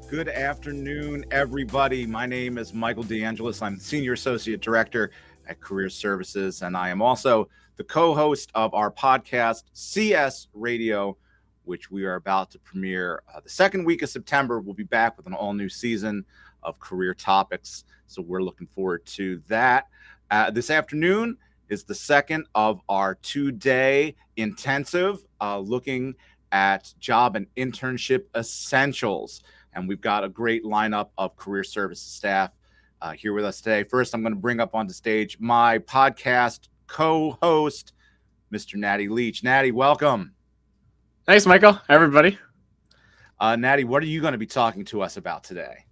Good afternoon, everybody. My name is Michael DeAngelis. I'm Senior Associate Director at Career Services, and I am also the co-host of our podcast, CS Radio, which we are about to premiere the second week of September. We'll be back with an all-new season of career topics, so we're looking forward to that. This afternoon is the second of our two-day intensive looking at job and internship essentials. And we've got a great lineup of career services staff here with us today. First, I'm going to bring up onto stage my podcast co-host, Mr. Natty Leach. Natty, welcome. Thanks, Michael. Hi, everybody. Natty, what are you going to be talking to us about today?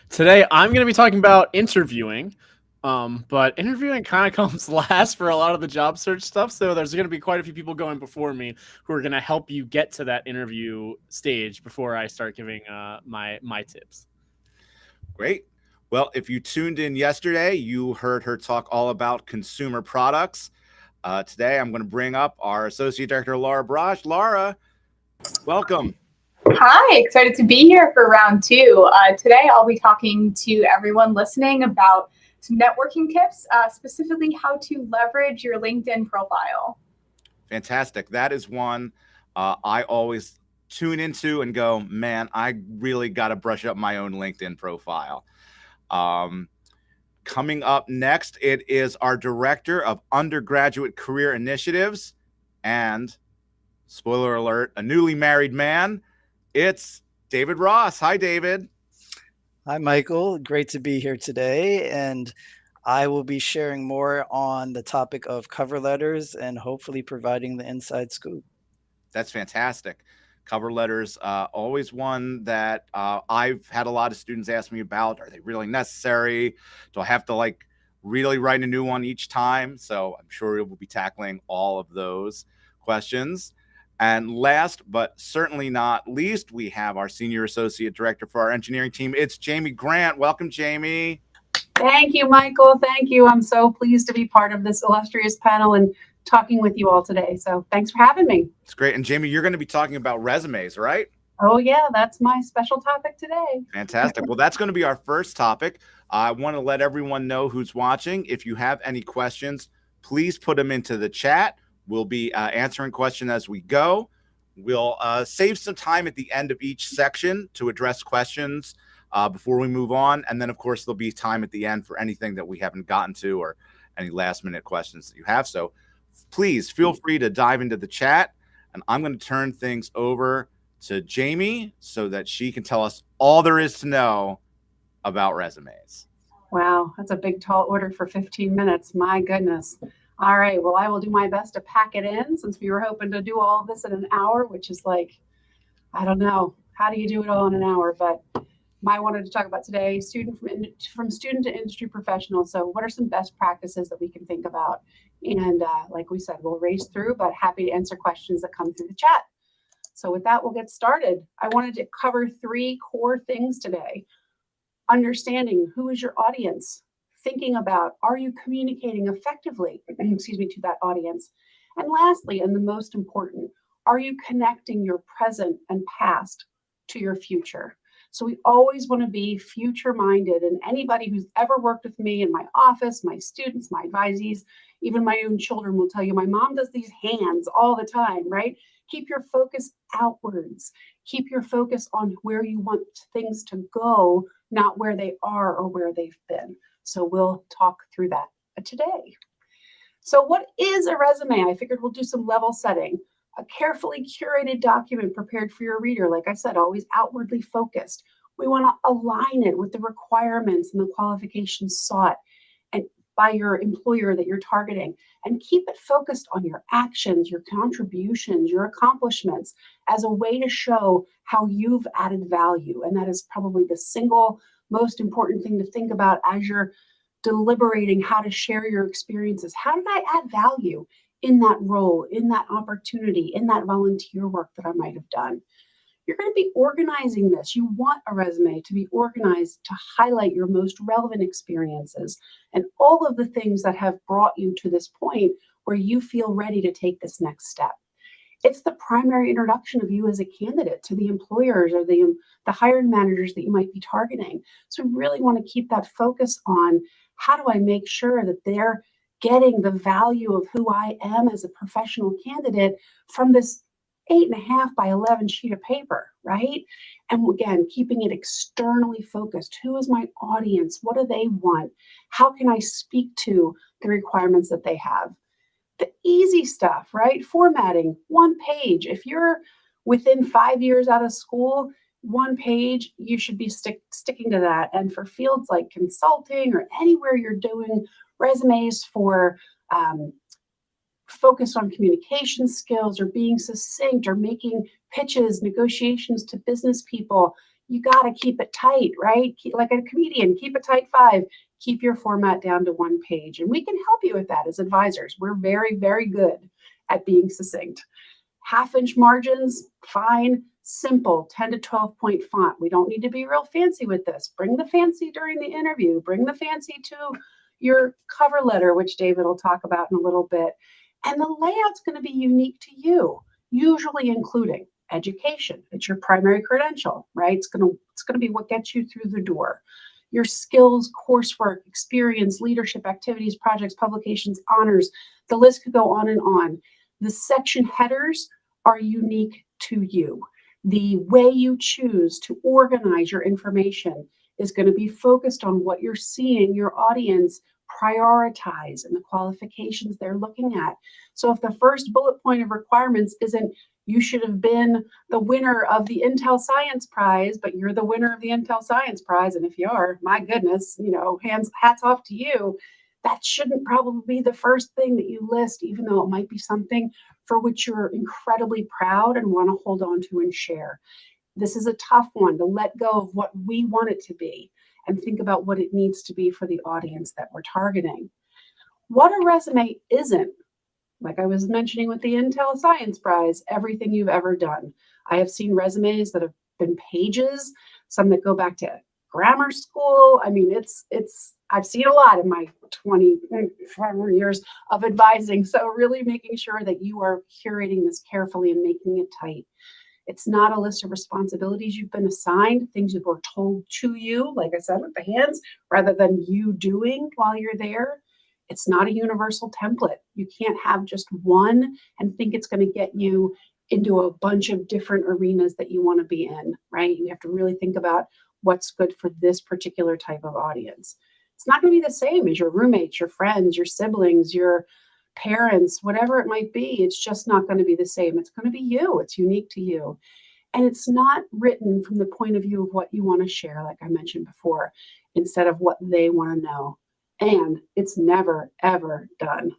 Today, I'm going to be talking about interviewing. But interviewing kind of comes last for a lot of the job search stuff. So there's going to be quite a few people going before me who are going to help you get to that interview stage before I start giving my tips. Great. Well, if you tuned in yesterday, you heard her talk all about consumer products. Today, I'm going to bring up our Associate Director, Laura Braj. Laura, welcome. Hi, excited to be here for round two. Today, I'll be talking to everyone listening about some networking tips, specifically how to leverage your LinkedIn profile. Fantastic. That is one I always tune into and go, man, I really got to brush up my own LinkedIn profile. Coming up next, it is our Director of Undergraduate Career Initiatives and, spoiler alert, a newly married man. It's David Ross. Hi, David. Hi, Michael. Great to be here today. And I will be sharing more on the topic of cover letters and hopefully providing the inside scoop. That's fantastic. Cover letters, always one that I've had a lot of students ask me about. Are they really necessary? Do I have to really write a new one each time? So I'm sure we'll be tackling all of those questions. And last, but certainly not least, we have our Senior Associate Director for our engineering team. It's Jamie Grant. Welcome, Jamie. Thank you, Michael. Thank you. I'm so pleased to be part of this illustrious panel and talking with you all today. So thanks for having me. It's great. And Jamie, you're going to be talking about resumes, right? Oh, yeah. That's my special topic today. Fantastic. Well, that's going to be our first topic. I want to let everyone know who's watching. If you have any questions, please put them into the chat. We'll be answering questions as we go. We'll save some time at the end of each section to address questions before we move on. And then, of course, there'll be time at the end for anything that we haven't gotten to or any last-minute questions that you have. So please feel free to dive into the chat. And I'm going to turn things over to Jamie so that she can tell us all there is to know about resumes. Wow, that's a big, tall order for 15 minutes. My goodness. All right. Well, I will do my best to pack it in since we were hoping to do all of this in an hour, which is I don't know. How do you do it all in an hour? But I wanted to talk about today, from student to industry professional. So what are some best practices that we can think about? And like we said, we'll race through, but happy to answer questions that come through the chat. So with that, we'll get started. I wanted to cover 3 core things today. Understanding who is your audience. Thinking about, are you communicating effectively, to that audience? And lastly, and the most important, are you connecting your present and past to your future? So we always want to be future-minded, and anybody who's ever worked with me in my office, my students, my advisees, even my own children will tell you, my mom does these hands all the time, right? Keep your focus outwards. Keep your focus on where you want things to go, not where they are or where they've been. So we'll talk through that today. So what is a resume? I figured we'll do some level setting. A carefully curated document prepared for your reader. Like I said, always outwardly focused. We want to align it with the requirements and the qualifications sought and by your employer that you're targeting, and keep it focused on your actions, your contributions, your accomplishments as a way to show how you've added value. And that is probably the single most important thing to think about as you're deliberating how to share your experiences. How did I add value in that role, in that opportunity, in that volunteer work that I might have done? You're going to be organizing this. You want a resume to be organized to highlight your most relevant experiences and all of the things that have brought you to this point where you feel ready to take this next step. It's the primary introduction of you as a candidate to the employers or the hiring managers that you might be targeting. So we really want to keep that focus on how do I make sure that they're getting the value of who I am as a professional candidate from this 8.5 by 11 sheet of paper, right? And again, keeping it externally focused. Who is my audience? What do they want? How can I speak to the requirements that they have? The easy stuff, right? Formatting, 1 page. If you're within 5 years out of school, 1 page, you should be sticking to that. And for fields like consulting or anywhere you're doing resumes for focused on communication skills or being succinct or making pitches, negotiations to business people, you got to keep it tight, right? Like a comedian, keep it tight 5. Keep your format down to 1 page. And we can help you with that as advisors. We're very, very good at being succinct. 1/2-inch margins, fine. Simple, 10 to 12 point font. We don't need to be real fancy with this. Bring the fancy during the interview. Bring the fancy to your cover letter, which David will talk about in a little bit. And the layout's going to be unique to you, usually including education. It's your primary credential, right? It's going to be what gets you through the door. Your skills, coursework, experience, leadership activities, projects, publications, honors. The list could go on and on. The section headers are unique to you. The way you choose to organize your information is going to be focused on what you're seeing your audience prioritize and the qualifications they're looking at. So if the first bullet point of requirements isn't you should have been the winner of the Intel Science Prize, but you're the winner of the Intel Science Prize, and if you are, my goodness, hats off to you. That shouldn't probably be the first thing that you list, even though it might be something for which you're incredibly proud and want to hold on to and share. This is a tough one to let go of what we want it to be and think about what it needs to be for the audience that we're targeting. What a resume isn't, like I was mentioning with the Intel Science Prize, everything you've ever done. I have seen resumes that have been pages, some that go back to grammar school. I mean, I've seen a lot in my 25 years of advising. So really making sure that you are curating this carefully and making it tight. It's not a list of responsibilities you've been assigned, things that were told to you, like I said, with the hands, rather than you doing while you're there. It's not a universal template. You can't have just one and think it's going to get you into a bunch of different arenas that you want to be in, right? You have to really think about what's good for this particular type of audience. It's not going to be the same as your roommates, your friends, your siblings, your parents, whatever it might be. It's just not going to be the same. It's going to be you. It's unique to you. And it's not written from the point of view of what you want to share, like I mentioned before, instead of what they want to know. And it's never, ever done.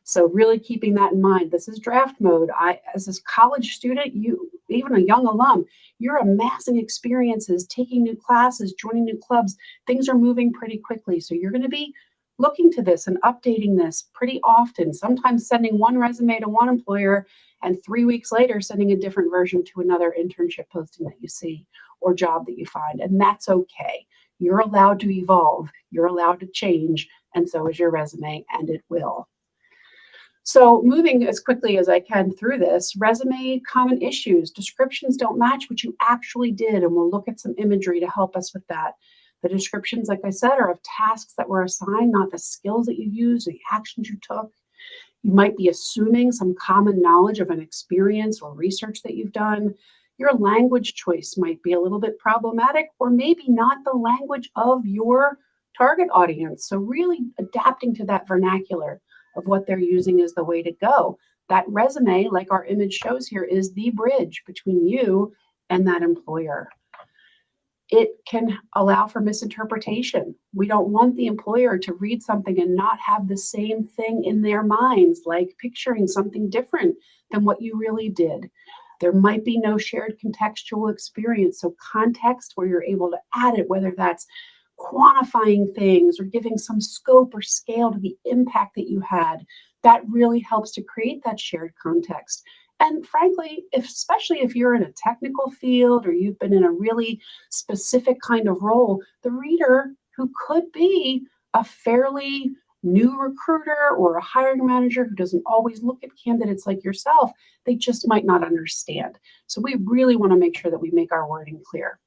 So really keeping that in mind. This is draft mode. As a college student, even a young alum, you're amassing experiences, taking new classes, joining new clubs. Things are moving pretty quickly. So you're going to be looking to this and updating this pretty often, sometimes sending one resume to one employer and 3 weeks later sending a different version to another internship posting that you see or job that you find. And that's okay. You're allowed to evolve. You're allowed to change. And so is your resume, and it will. So moving as quickly as I can through this, resume common issues. Descriptions don't match what you actually did, and we'll look at some imagery to help us with that. The descriptions, like I said, are of tasks that were assigned, not the skills that you used, the actions you took. You might be assuming some common knowledge of an experience or research that you've done. Your language choice might be a little bit problematic, or maybe not the language of your target audience. So really adapting to that vernacular of what they're using is the way to go. That resume, like our image shows here, is the bridge between you and that employer. It can allow for misinterpretation. We don't want the employer to read something and not have the same thing in their minds, like picturing something different than what you really did. There might be no shared contextual experience. So context where you're able to add it, whether that's quantifying things or giving some scope or scale to the impact that you had, that really helps to create that shared context. And frankly, especially if you're in a technical field or you've been in a really specific kind of role, the reader, who could be a fairly new recruiter or a hiring manager who doesn't always look at candidates like yourself, they just might not understand. So we really want to make sure that we make our wording clear.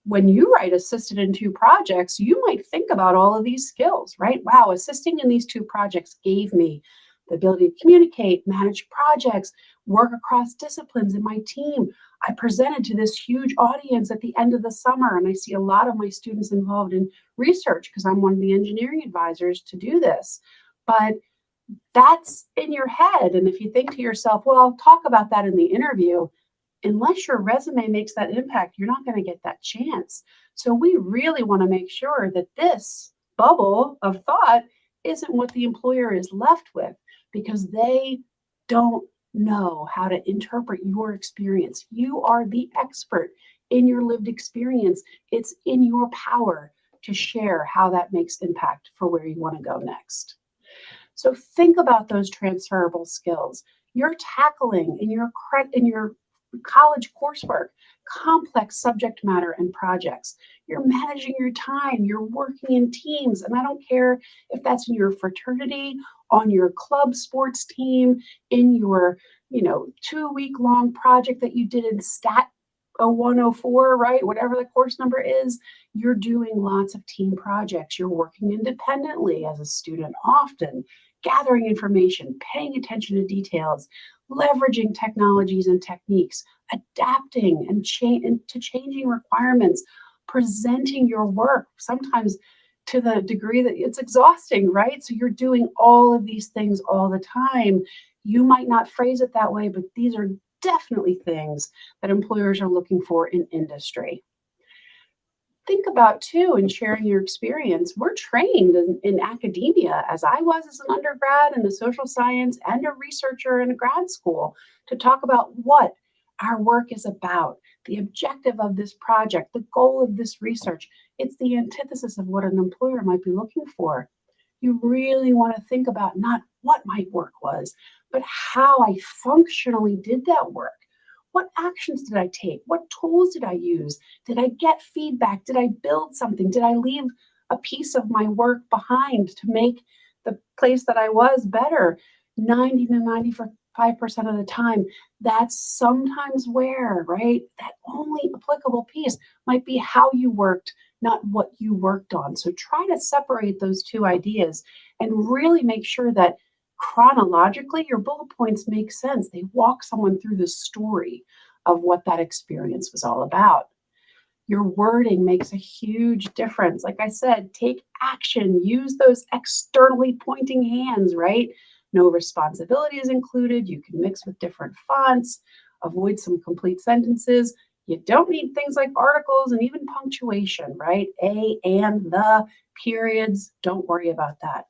When you write assisted in 2 projects, you might think about all of these skills, right? Wow, assisting in these 2 projects gave me the ability to communicate, manage projects, work across disciplines in my team. I presented to this huge audience at the end of the summer, and I see a lot of my students involved in research because I'm one of the engineering advisors to do this. But that's in your head. And if you think to yourself, well, I'll talk about that in the interview, unless your resume makes that impact, you're not going to get that chance. So we really want to make sure that this bubble of thought isn't what the employer is left with, because they don't know how to interpret your experience. You are the expert in your lived experience. It's in your power to share how that makes impact for where you want to go next. So think about those transferable skills. You're tackling in your college coursework complex subject matter and projects. You're managing your time, you're working in teams, and I don't care if that's in your fraternity, on your club sports team, in your 2-week-long project that you did in Stat 0104, right? Whatever the course number is, you're doing lots of team projects. You're working independently as a student often, gathering information, paying attention to details, leveraging technologies and techniques, adapting and to changing requirements, presenting your work, sometimes to the degree that it's exhausting, right? So you're doing all of these things all the time. You might not phrase it that way, but these are definitely things that employers are looking for in industry. Think about too, in sharing your experience, we're trained in academia, as I was as an undergrad in the social science and a researcher in a grad school, to talk about what our work is about, the objective of this project, the goal of this research. It's the antithesis of what an employer might be looking for. You really want to think about not what my work was, but how I functionally did that work. What actions did I take? What tools did I use? Did I get feedback? Did I build something? Did I leave a piece of my work behind to make the place that I was better? 90 to 95% of the time, that's sometimes where, right? That only applicable piece might be how you worked, not what you worked on. So try to separate those 2 ideas and really make sure that chronologically, your bullet points make sense. They walk someone through the story of what that experience was all about. Your wording makes a huge difference. Like I said, take action, use those externally pointing hands, right? No responsibility is included. You can mix with different fonts, avoid some complete sentences. You don't need things like articles and even punctuation, right? A, and, the, periods. Don't worry about that.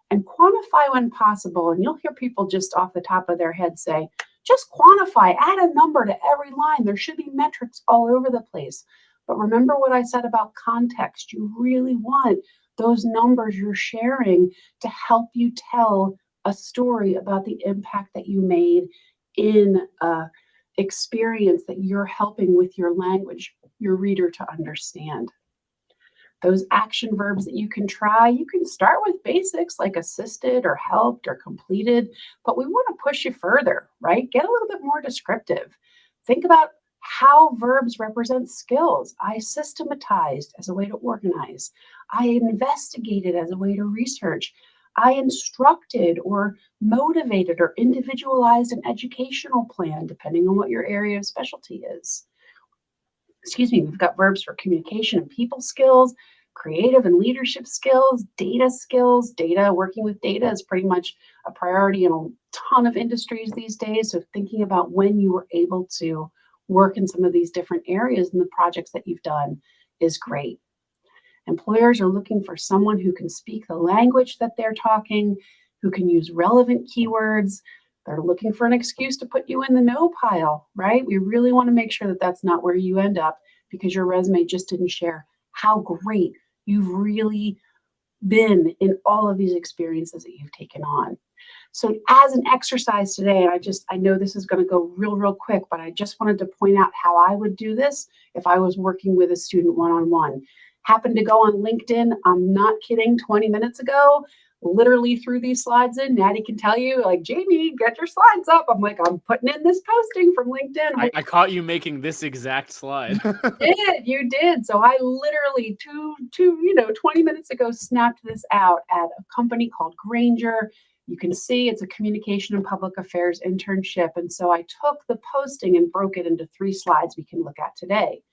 And quantify when possible. And you'll hear people just off the top of their head say, just quantify, add a number to every line. There should be metrics all over the place. But remember what I said about context. You really want those numbers you're sharing to help you tell a story about the impact that you made in an experience that you're helping with your language, your reader to understand. Those action verbs that you can try, you can start with basics like assisted or helped or completed, but we want to push you further, right? Get a little bit more descriptive. Think about how verbs represent skills. I systematized as a way to organize. I investigated as a way to research. I instructed or motivated or individualized an educational plan, depending on what your area of specialty is. We've got verbs for communication and people skills, creative and leadership skills, data skills. Working with data is pretty much a priority in a ton of industries these days. So thinking about when you were able to work in some of these different areas in the projects that you've done is great. Employers are looking for someone who can speak the language that they're talking, who can use relevant keywords. They're looking for an excuse to put you in the no pile, right? We really want to make sure that that's not where you end up because your resume just didn't share how great you've really been in all of these experiences that you've taken on. So as an exercise today, and I know this is going to go real quick, but I just wanted to point out how I would do this if I was working with a student one-on-one. Happened to go on LinkedIn, I'm not kidding, 20 minutes ago. literally threw these slides in. Natty can tell you, like, Jamie, get your slides up. I'm like, I'm putting in this posting from LinkedIn. I caught you making this exact slide. You did. So I literally 20 minutes ago snapped this out at a company called Granger. You can see it's a communication and public affairs internship. And so I took the posting and broke it into 3 slides we can look at today.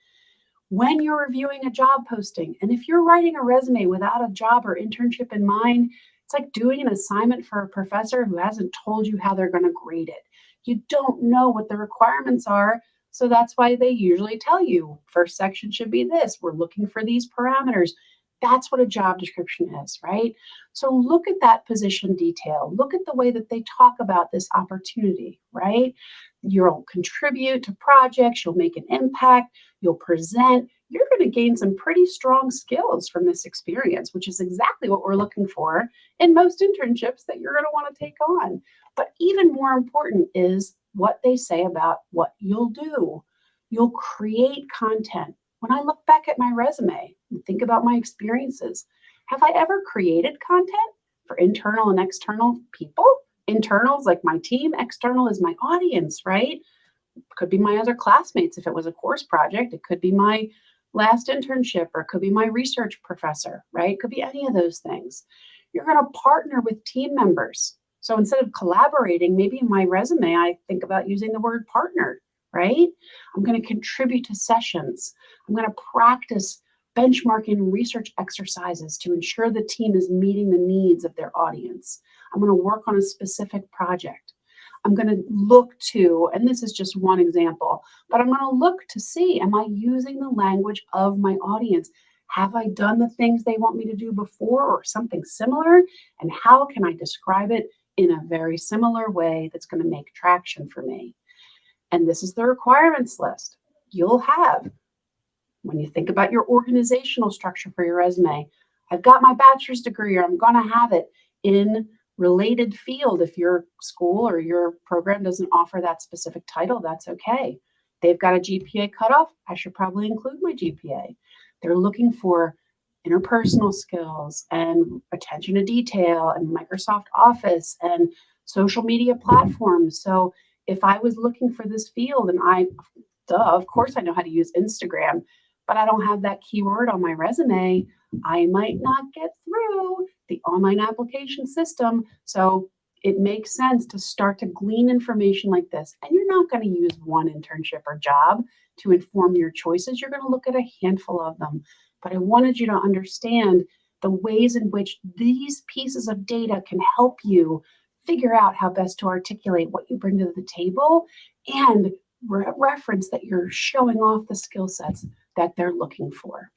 When you're reviewing a job posting, and if you're writing a resume without a job or internship in mind, it's like doing an assignment for a professor who hasn't told you how they're going to grade it. You don't know what the requirements are, so that's why they usually tell you, first section should be this, we're looking for these parameters. That's what a job description is, right? So look at that position detail. Look at the way that they talk about this opportunity, right? You'll contribute to projects, you'll make an impact, you'll present. You're going to gain some pretty strong skills from this experience, which is exactly what we're looking for in most internships that you're going to want to take on. But even more important is what they say about what you'll do. You'll create content. When I look back at my resume and think about my experiences, have I ever created content for internal and external people? Internals like my team, external is my audience, right? Could be my other classmates if it was a course project. It could be my last internship, or it could be my research professor, right? It could be any of those things. You're going to partner with team members. So instead of collaborating, maybe in my resume, I think about using the word partner, right? I'm going to contribute to sessions. I'm going to practice benchmarking and research exercises to ensure the team is meeting the needs of their audience. I'm going to work on a specific project. I'm going to look to, and this is just one example, but I'm going to look to see, am I using the language of my audience? Have I done the things they want me to do before or something similar? And how can I describe it in a very similar way that's going to make traction for me? And this is the requirements list. You'll have, when you think about your organizational structure for your resume, I've got my bachelor's degree, or I'm going to have it in related field. If your school or your program doesn't offer that specific title, that's okay. They've got a GPA cutoff. I should probably include my GPA. They're looking for interpersonal skills and attention to detail and Microsoft Office and social media platforms. So if I was looking for this field, and of course I know how to use Instagram, but I don't have that keyword on my resume, I might not get through the online application system. So it makes sense to start to glean information like this. And you're not going to use one internship or job to inform your choices. You're going to look at a handful of them. But I wanted you to understand the ways in which these pieces of data can help you figure out how best to articulate what you bring to the table, and reference that you're showing off the skill sets that they're looking for.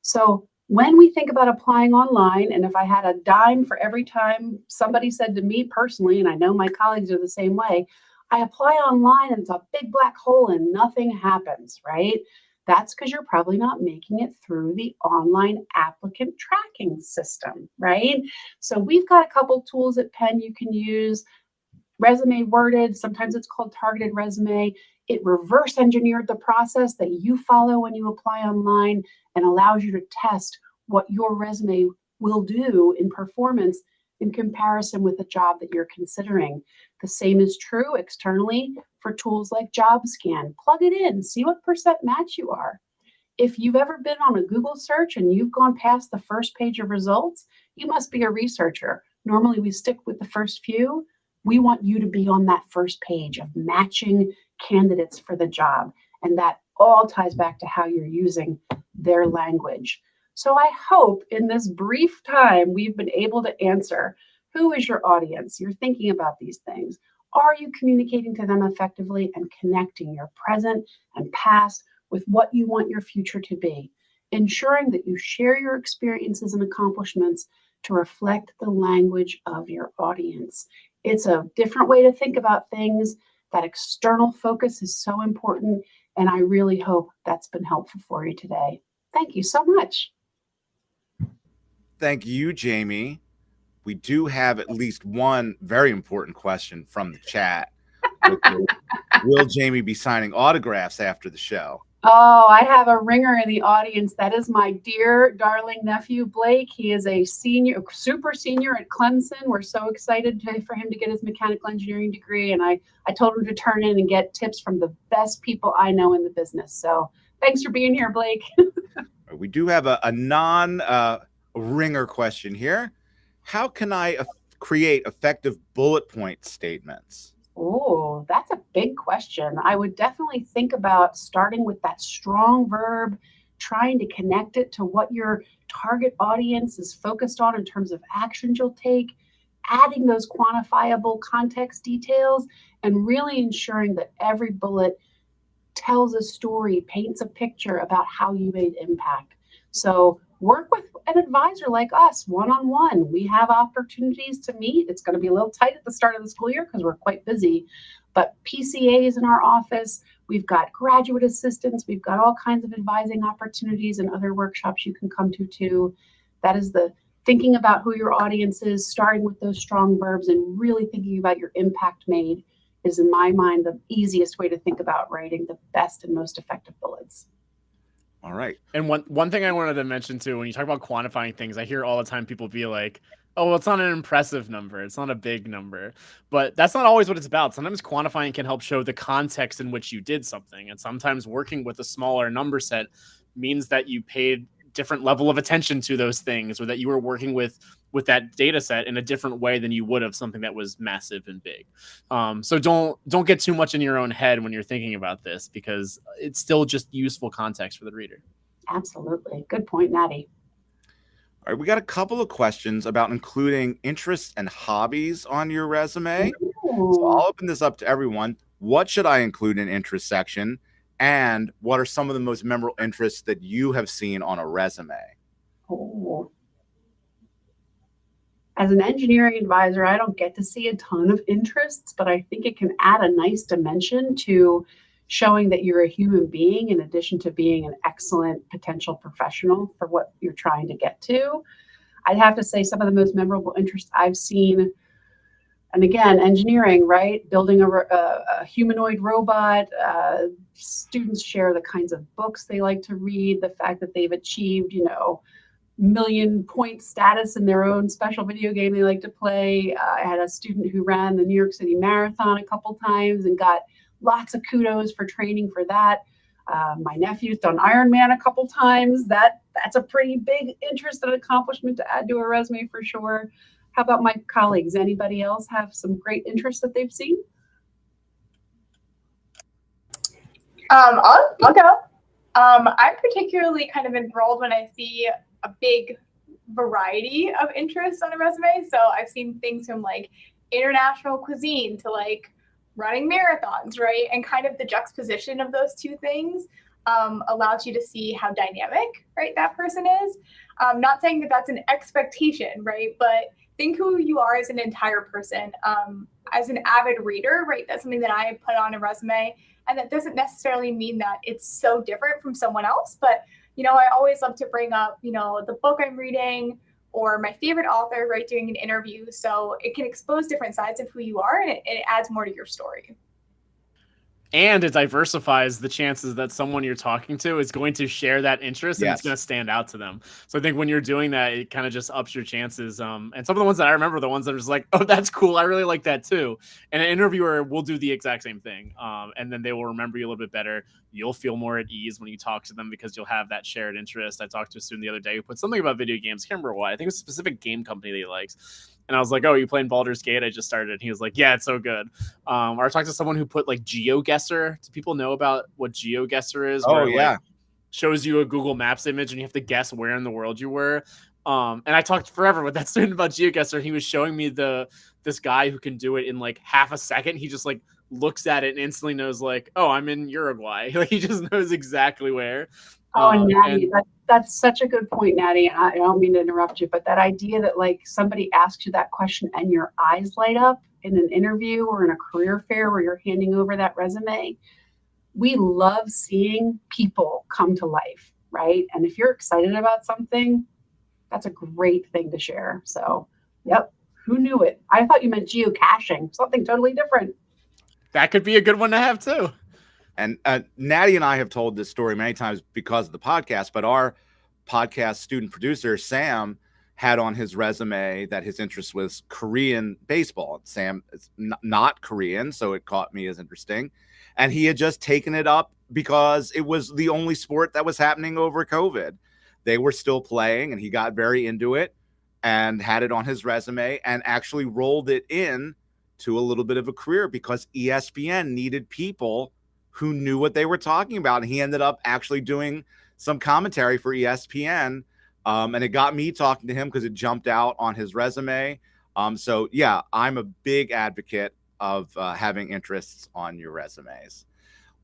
So when we think about applying online, and if I had a dime for every time somebody said to me personally, and I know my colleagues are the same way, I apply online and it's a big black hole and nothing happens, right? That's because you're probably not making it through the online applicant tracking system, right? So we've got a couple tools at Penn you can use. Resume Worded, sometimes it's called Targeted Resume. It reverse engineered the process that you follow when you apply online and allows you to test what your resume will do in performance in comparison with the job that you're considering. The same is true externally for tools like JobScan. Plug it in, see what percent match you are. If you've ever been on a Google search and you've gone past the first page of results, you must be a researcher. Normally we stick with the first few. We want you to be on that first page of matching candidates for the job. And that all ties back to how you're using their language. So I hope in this brief time we've been able to answer, who is your audience? You're thinking about these things. Are you communicating to them effectively and connecting your present and past with what you want your future to be? Ensuring that you share your experiences and accomplishments to reflect the language of your audience. It's a different way to think about things. That external focus is so important, and I really hope that's been helpful for you today. Thank you so much. Thank you, Jamie. We do have at least one very important question from the chat. Will Jamie be signing autographs after the show? Oh, I have a ringer in the audience. That is my dear, darling nephew, Blake. He is a senior, super senior at Clemson. We're so excited for him to get his mechanical engineering degree. And I told him to turn in and get tips from the best people I know in the business. So thanks for being here, Blake. We do have a non-ringer question here. How can I create effective bullet point statements? Oh, that's a big question. I would definitely think about starting with that strong verb, trying to connect it to what your target audience is focused on in terms of actions you'll take, adding those quantifiable context details, and really ensuring that every bullet tells a story, paints a picture about how you made impact. So work with an advisor like us one-on-one. We have opportunities to meet. It's going to be a little tight at the start of the school year because we're quite busy, but PCAs in our office, we've got graduate assistants, we've got all kinds of advising opportunities and other workshops you can come to too. That is the thinking about who your audience is, starting with those strong verbs and really thinking about your impact made is, in my mind, the easiest way to think about writing the best and most effective bullets. All right. And one thing I wanted to mention too, when you talk about quantifying things, I hear all the time people be like, oh, well, it's not an impressive number. It's not a big number. But that's not always what it's about. Sometimes quantifying can help show the context in which you did something. And sometimes working with a smaller number set means that you paid different level of attention to those things, or that you were working with that data set in a different way than you would have something that was massive and big. So don't get too much in your own head when you're thinking about this, because it's still just useful context for the reader. Absolutely. Good point, Natty. All right, we got a couple of questions about including interests and hobbies on your resume. So I'll open this up to everyone. What should I include in interest section? And what are some of the most memorable interests that you have seen on a resume? Oh. As an engineering advisor, I don't get to see a ton of interests, but I think it can add a nice dimension to showing that you're a human being in addition to being an excellent potential professional for what you're trying to get to. I'd have to say some of the most memorable interests I've seen, and again, engineering, right? Building a humanoid robot. Students share the kinds of books they like to read, the fact that they've achieved, million point status in their own special video game they like to play. I had a student who ran the New York City Marathon a couple times and got lots of kudos for training for that. My nephew's done Ironman a couple times. That's a pretty big interest and accomplishment to add to a resume for sure. How about my colleagues? Anybody else have some great interests that they've seen? I'll go. I'm particularly kind of enthralled when I see a big variety of interests on a resume. So I've seen things from like international cuisine to like running marathons, right? And kind of the juxtaposition of those two things allows you to see how dynamic, right, that person is. Not saying that that's an expectation, right? But think who you are as an entire person. As an avid reader, right? That's something that I put on a resume. And that doesn't necessarily mean that it's so different from someone else. But, I always love to bring up, the book I'm reading or my favorite author, right, doing an interview. So it can expose different sides of who you are, and it adds more to your story. And it diversifies the chances that someone you're talking to is going to share that interest and Yes. it's going to stand out to them. So I think when you're doing that, it kind of just ups your chances. And some of the ones that I remember, the ones that are just like, oh, that's cool. I really like that too. And an interviewer will do the exact same thing. And then they will remember you a little bit better. You'll feel more at ease when you talk to them because you'll have that shared interest. I talked to a student the other day who put something about video games. I can't remember what. I think it was a specific game company that he likes. And I was like, oh, you playing Baldur's Gate? I just started. And he was like, yeah, it's so good. Or I talked to someone who put like GeoGuessr. Do people know about what GeoGuessr is? Oh, where, yeah. Like, shows you a Google Maps image and you have to guess where in the world you were. And I talked forever with that student about GeoGuessr. He was showing me this guy who can do it in like half a second. He just like looks at it and instantly knows like, oh, I'm in Uruguay. Like he just knows exactly where. Oh, Natty, that's such a good point, Natty. And I don't mean to interrupt you, but that idea that like somebody asks you that question and your eyes light up in an interview or in a career fair where you're handing over that resume, we love seeing people come to life, right? And if you're excited about something, that's a great thing to share. So, yep, who knew it? I thought you meant geocaching, something totally different. That could be a good one to have too. And Natty and I have told this story many times because of the podcast, but our podcast student producer, Sam, had on his resume that his interest was Korean baseball. Sam is not Korean, so it caught me as interesting. And he had just taken it up because it was the only sport that was happening over COVID. They were still playing, and he got very into it and had it on his resume and actually rolled it in to a little bit of a career because ESPN needed people who knew what they were talking about. And he ended up actually doing some commentary for ESPN. And it got me talking to him because it jumped out on his resume. So yeah, I'm a big advocate of having interests on your resumes.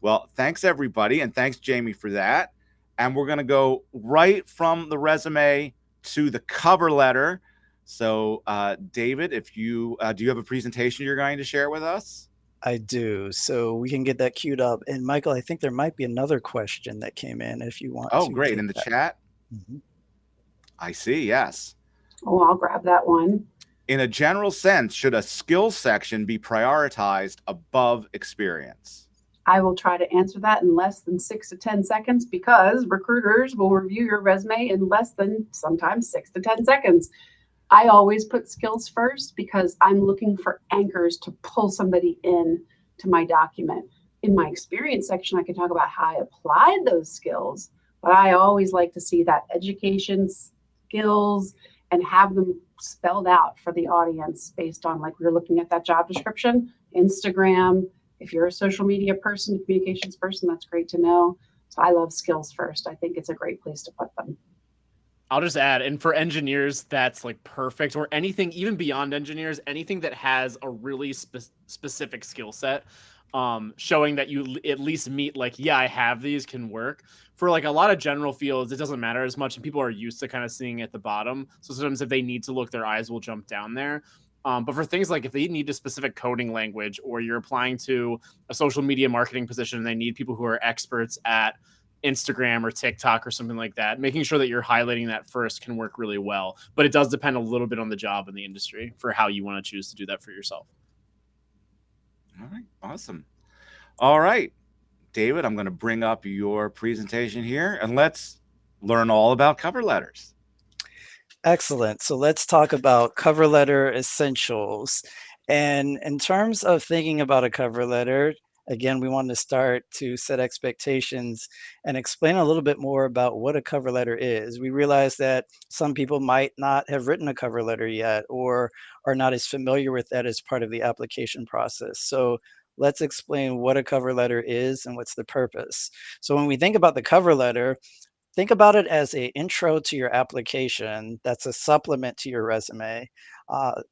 Well, thanks everybody. And thanks Jamie for that. And we're going to go right from the resume to the cover letter. So David, if you, do you have a presentation you're going to share with us? I do. So we can get that queued up. And Michael, I think there might be another question that came in if you want to. Oh, great. In the chat? Mm-hmm. I see. Yes. Oh, I'll grab that one. In a general sense, should a skills section be prioritized above experience? I will try to answer that in less than 6 to 10 seconds because recruiters will review your resume in less than sometimes 6 to 10 seconds. I always put skills first because I'm looking for anchors to pull somebody in to my document. In my experience section, I can talk about how I applied those skills, but I always like to see that education skills and have them spelled out for the audience based on, like, we're looking at that job description, Instagram. If you're a social media person, communications person, that's great to know. So I love skills first. I think it's a great place to put them. I'll just add, and for engineers, that's like perfect, or anything even beyond engineers, anything that has a really specific skill set, showing that you at least meet, like, yeah, I have these, can work. For like a lot of general fields, it doesn't matter as much, and people are used to kind of seeing at the bottom. So sometimes if they need to look, their eyes will jump down there. But for things like if they need a specific coding language, or you're applying to a social media marketing position and they need people who are experts at Instagram or TikTok or something like that, making sure that you're highlighting that first can work really well. But it does depend a little bit on the job and the industry for how you want to choose to do that for yourself. All right. Awesome. All right, David, I'm going to bring up your presentation here and let's learn all about cover letters. Excellent. So let's talk about cover letter essentials. And in terms of thinking about a cover letter, again, we want to start to set expectations and explain a little bit more about what a cover letter is. We realize that some people might not have written a cover letter yet or are not as familiar with that as part of the application process. So let's explain what a cover letter is and what's the purpose. So when we think about the cover letter, think about it as an intro to your application that's a supplement to your resume.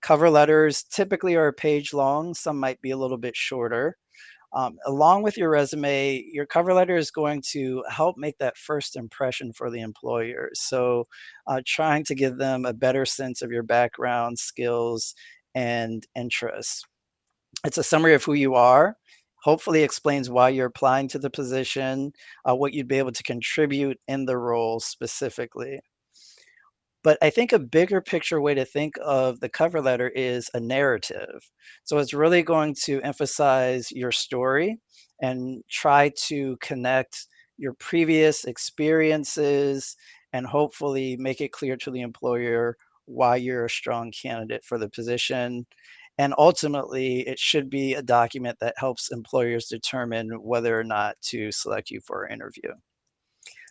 Cover letters typically are a page long. Some might be a little bit shorter. Along with your resume, your cover letter is going to help make that first impression for the employer. So trying to give them a better sense of your background, skills, and interests. It's a summary of who you are, hopefully explains why you're applying to the position, what you'd be able to contribute in the role specifically. But I think a bigger picture way to think of the cover letter is a narrative. So it's really going to emphasize your story and try to connect your previous experiences and hopefully make it clear to the employer why you're a strong candidate for the position. And ultimately, it should be a document that helps employers determine whether or not to select you for an interview.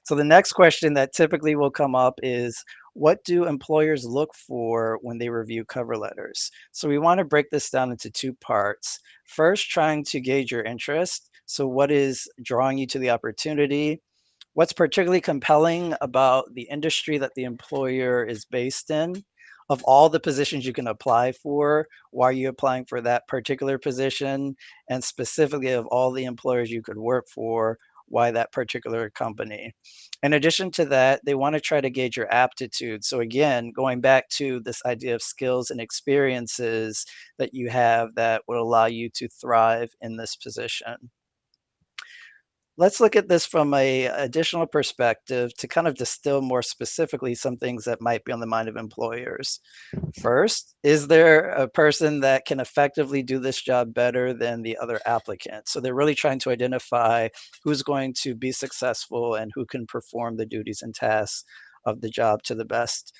So the next question that typically will come up is, what do employers look for when they review cover letters? So we want to break this down into two parts. First, trying to gauge your interest. So what is drawing you to the opportunity? What's particularly compelling about the industry that the employer is based in? Of all the positions you can apply for, why are you applying for that particular position? And specifically of all the employers you could work for, why that particular company? In addition to that, they want to try to gauge your aptitude. So again, going back to this idea of skills and experiences that you have that would allow you to thrive in this position. let's look at this from a additional perspective to kind of distill more specifically some things that might be on the mind of employers. First, is there a person that can effectively do this job better than the other applicant? So they're really trying to identify who's going to be successful and who can perform the duties and tasks of the job to the best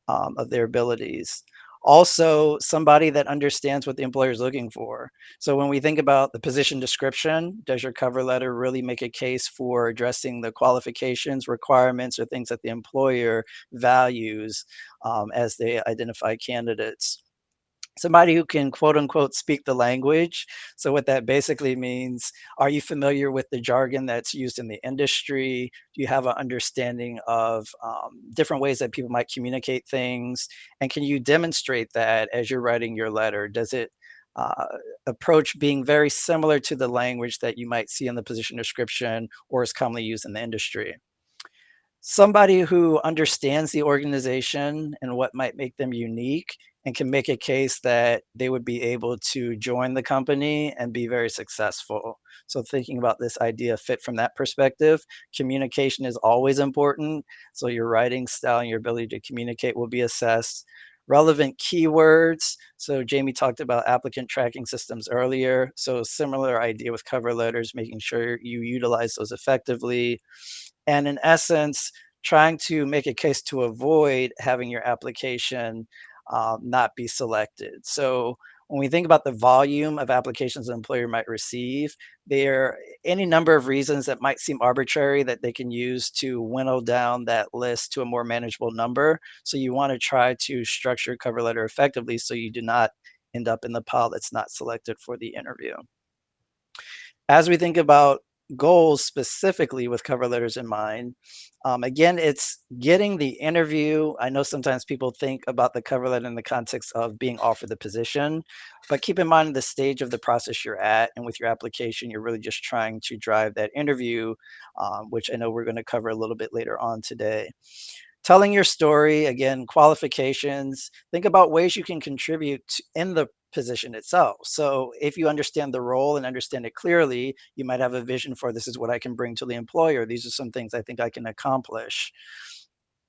of their abilities. Also, somebody that understands what the employer is looking for. So when we think about the position description, does your cover letter really make a case for addressing the qualifications, requirements, or things that the employer values as they identify candidates? Somebody who can quote unquote speak the language. So what that basically means, are you familiar with the jargon that's used in the industry? Do you have an understanding of different ways that people might communicate things? And can you demonstrate that as you're writing your letter? Does it uh, approach being very similar to the language that you might see in the position description or is commonly used in the industry? Somebody who understands the organization and what might make them unique and can make a case that they would be able to join the company and be very successful. So thinking about this idea fit from that perspective, communication is always important. So your writing style and your ability to communicate will be assessed. Relevant keywords. So Jamie talked about applicant tracking systems earlier. So similar idea with cover letters, making sure you utilize those effectively, and in essence, trying to make a case to avoid having your application not be selected. So when we think about the volume of applications an employer might receive, there are any number of reasons that might seem arbitrary that they can use to winnow down that list to a more manageable number. So you want to try to structure your cover letter effectively so you do not end up in the pile that's not selected for the interview. As we think about goals specifically with cover letters in mind, again, it's getting the interview. I know sometimes people think about the cover letter in the context of being offered the position, but keep in mind the stage of the process you're at. And with your application, you're really just trying to drive that interview, which I know we're going to cover a little bit later on today. Telling your story, again, qualifications, think about ways you can contribute in the position itself. So if you understand the role and understand it clearly, you might have a vision for this is what I can bring to the employer. These are some things I think I can accomplish.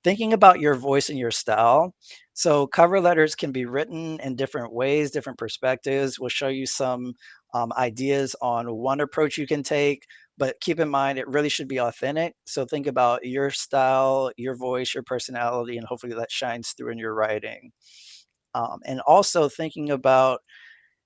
Thinking about your voice and your style. So cover letters can be written in different ways, different perspectives. We'll show you some ideas on one approach you can take, but keep in mind it really should be authentic. So think about your style, your voice, your personality, and hopefully that shines through in your writing. And also thinking about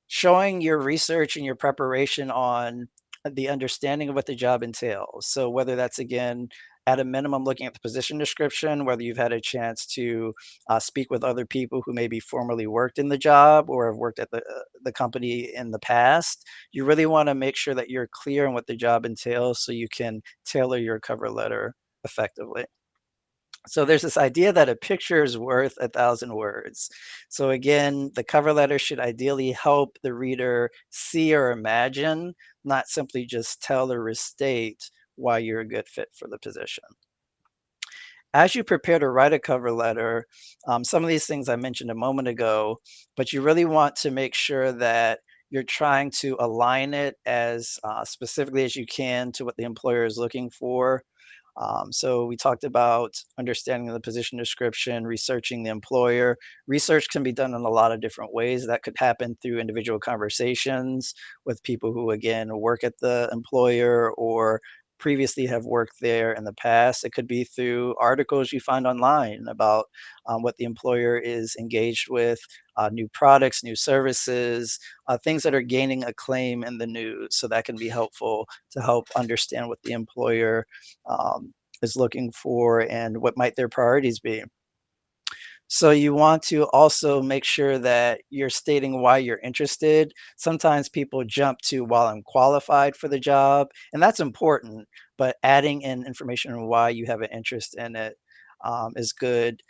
showing your research and your preparation on the understanding of what the job entails. So whether that's again at a minimum looking at the position description, whether you've had a chance to speak with other people who maybe formerly worked in the job or have worked at the company in the past, you really want to make sure that you're clear on what the job entails so you can tailor your cover letter effectively. So there's this idea that a picture is worth 1,000 words. So again, the cover letter should ideally help the reader see or imagine, not simply just tell or restate why you're a good fit for the position. As you prepare to write a cover letter, some of these things I mentioned a moment ago, but you really want to make sure that you're trying to align it as specifically as you can to what the employer is looking for. So we talked about understanding the position description, researching the employer. Research can be done in a lot of different ways. That could happen through individual conversations with people who, again, work at the employer or previously have worked there in the past. It could be through articles you find online about what the employer is engaged with, new products, new services, things that are gaining acclaim in the news. So that can be helpful to help understand what the employer is looking for and what might their priorities be. So you want to also make sure that you're stating why you're interested. Sometimes people jump to while I'm qualified for the job, and that's important, but adding in information on why you have an interest in it is good.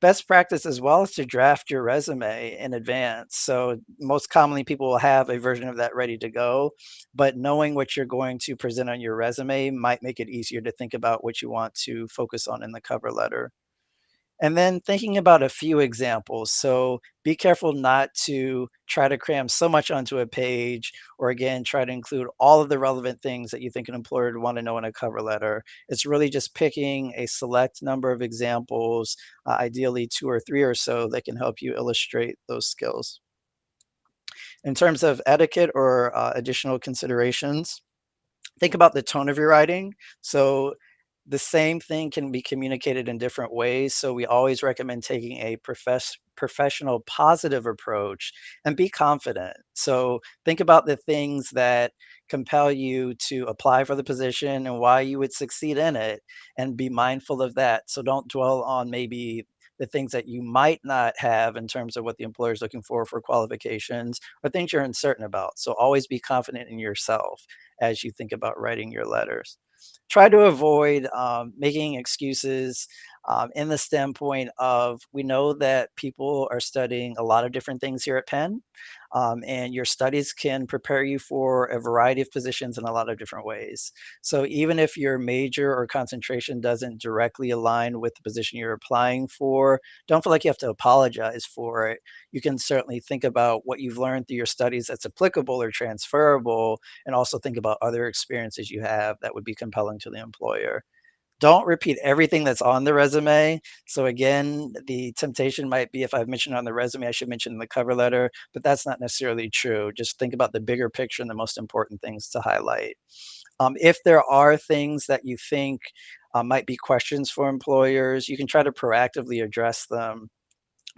Best practice as well is to draft your resume in advance. So most commonly people will have a version of that ready to go, but knowing what you're going to present on your resume might make it easier to think about what you want to focus on in the cover letter. And then thinking about a few examples. So be careful not to try to cram so much onto a page, or again, try to include all of the relevant things that you think an employer would want to know in a cover letter. It's really just picking a select number of examples, ideally 2 or 3 or so, that can help you illustrate those skills. In terms of etiquette or additional considerations, think about the tone of your writing. So the same thing can be communicated in different ways. So we always recommend taking a professional, positive approach and be confident. So think about the things that compel you to apply for the position and why you would succeed in it, and be mindful of that. So don't dwell on maybe the things that you might not have in terms of what the employer is looking for qualifications, or things you're uncertain about. So always be confident in yourself as you think about writing your letters. Try to avoid making excuses in the standpoint of, we know that people are studying a lot of different things here at Penn, and your studies can prepare you for a variety of positions in a lot of different ways. So even if your major or concentration doesn't directly align with the position you're applying for, don't feel like you have to apologize for it. You can certainly think about what you've learned through your studies that's applicable or transferable, and also think about other experiences you have that would be compelling to the employer. Don't repeat everything that's on the resume. So again, the temptation might be, if I've mentioned on the resume, I should mention in the cover letter, but that's not necessarily true. Just think about the bigger picture and the most important things to highlight. If there are things that you think might be questions for employers, you can try to proactively address them,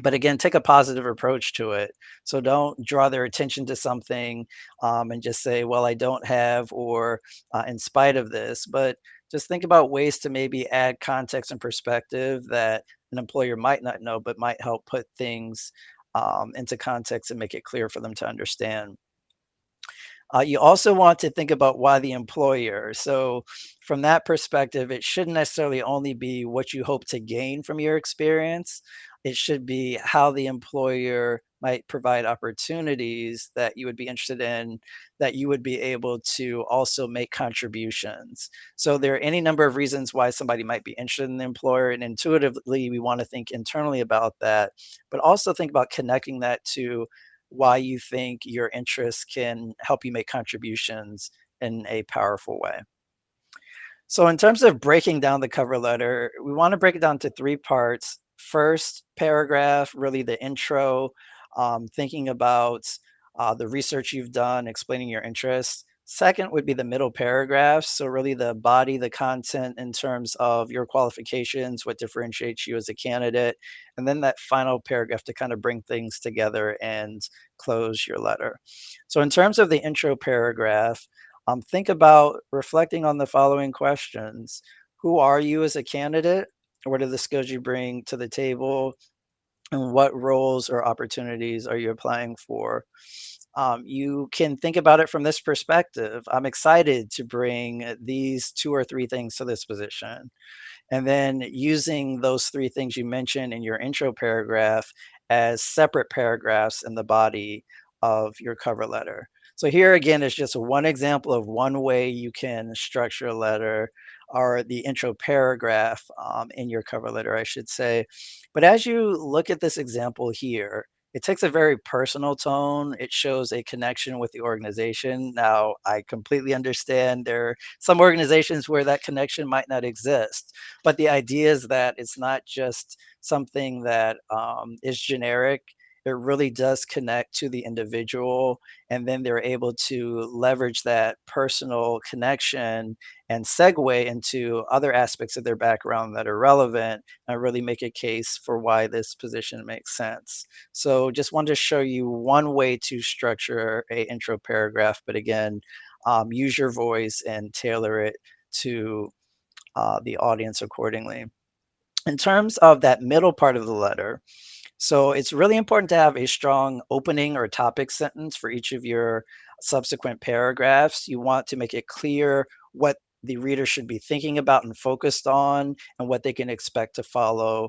but again, take a positive approach to it. So don't draw their attention to something and just say, well, I don't have, or in spite of this, but just think about ways to maybe add context and perspective that an employer might not know, but might help put things into context and make it clear for them to understand. You also want to think about why the employer. So, from that perspective, it shouldn't necessarily only be what you hope to gain from your experience. It should be how the employer might provide opportunities that you would be interested in, that you would be able to also make contributions. So, there are any number of reasons why somebody might be interested in the employer, and intuitively, we want to think internally about that, but also think about connecting that to why you think your interests can help you make contributions in a powerful way. So, in terms of breaking down the cover letter, we want to break it down to 3 parts. First paragraph, really the intro, thinking about the research you've done, explaining your interests. Second would be the middle paragraph. So, really the body, the content in terms of your qualifications, what differentiates you as a candidate. And then that final paragraph to kind of bring things together and close your letter. So, in terms of the intro paragraph, think about reflecting on the following questions. Who are you as a candidate? What are the skills you bring to the table? And what roles or opportunities are you applying for? You can think about it from this perspective. I'm excited to bring these 2 or 3 things to this position. And then using those 3 things you mentioned in your intro paragraph as separate paragraphs in the body of your cover letter. So here again is just one example of one way you can structure a letter, or the intro paragraph in your cover letter, I should say. But as you look at this example here, it takes a very personal tone. It shows a connection with the organization. Now, I completely understand there are some organizations where that connection might not exist, but the idea is that it's not just something that is generic. It really does connect to the individual, and then they're able to leverage that personal connection and segue into other aspects of their background that are relevant, and really make a case for why this position makes sense. So just wanted to show you one way to structure a intro paragraph, but again, use your voice and tailor it to the audience accordingly. In terms of that middle part of the letter, so it's really important to have a strong opening or topic sentence for each of your subsequent paragraphs. You want to make it clear what the reader should be thinking about and focused on, and what they can expect to follow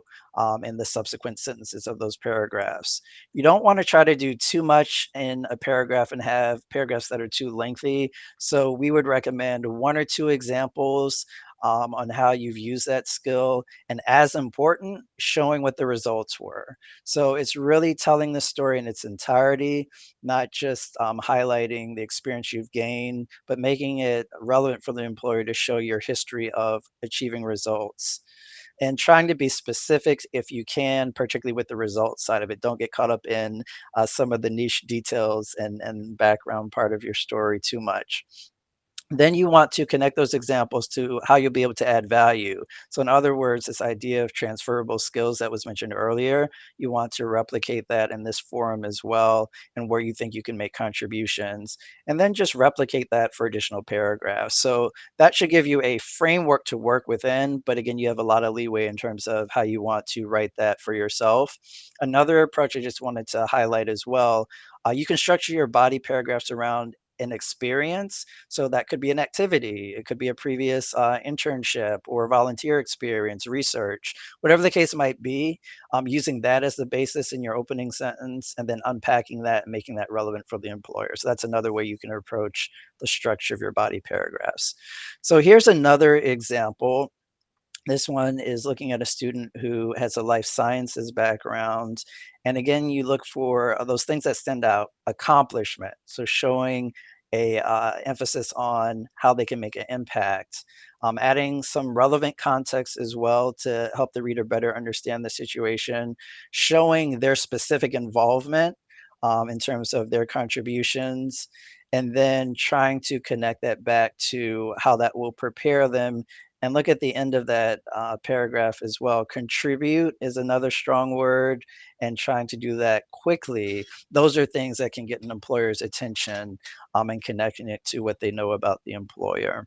in the subsequent sentences of those paragraphs. You don't want to try to do too much in a paragraph and have paragraphs that are too lengthy. So we would recommend 1 or 2 examples on how you've used that skill, and as important, showing what the results were. So it's really telling the story in its entirety, not just highlighting the experience you've gained, but making it relevant for the employer to show your history of achieving results. And trying to be specific if you can, particularly with the results side of it. Don't get caught up in some of the niche details and background part of your story too much. Then you want to connect those examples to how you'll be able to add value. So in other words, this idea of transferable skills that was mentioned earlier, you want to replicate that in this forum as well, and where you think you can make contributions. And then just replicate that for additional paragraphs. So that should give you a framework to work within, but again, you have a lot of leeway in terms of how you want to write that for yourself. Another approach I just wanted to highlight as well, you can structure your body paragraphs around an experience. So that could be an activity, it could be a previous internship or volunteer experience, research, whatever the case might be. Using that as the basis in your opening sentence, and then unpacking that and making that relevant for the employer. So that's another way you can approach the structure of your body paragraphs. So here's another example. This one is looking at a student who has a life sciences background. And again, you look for those things that stand out, accomplishment. So showing a emphasis on how they can make an impact, adding some relevant context as well to help the reader better understand the situation, showing their specific involvement in terms of their contributions, and then trying to connect that back to how that will prepare them. And look at the end of that paragraph as well. Contribute is another strong word, and trying to do that quickly. Those are things that can get an employer's attention, and connecting it to what they know about the employer.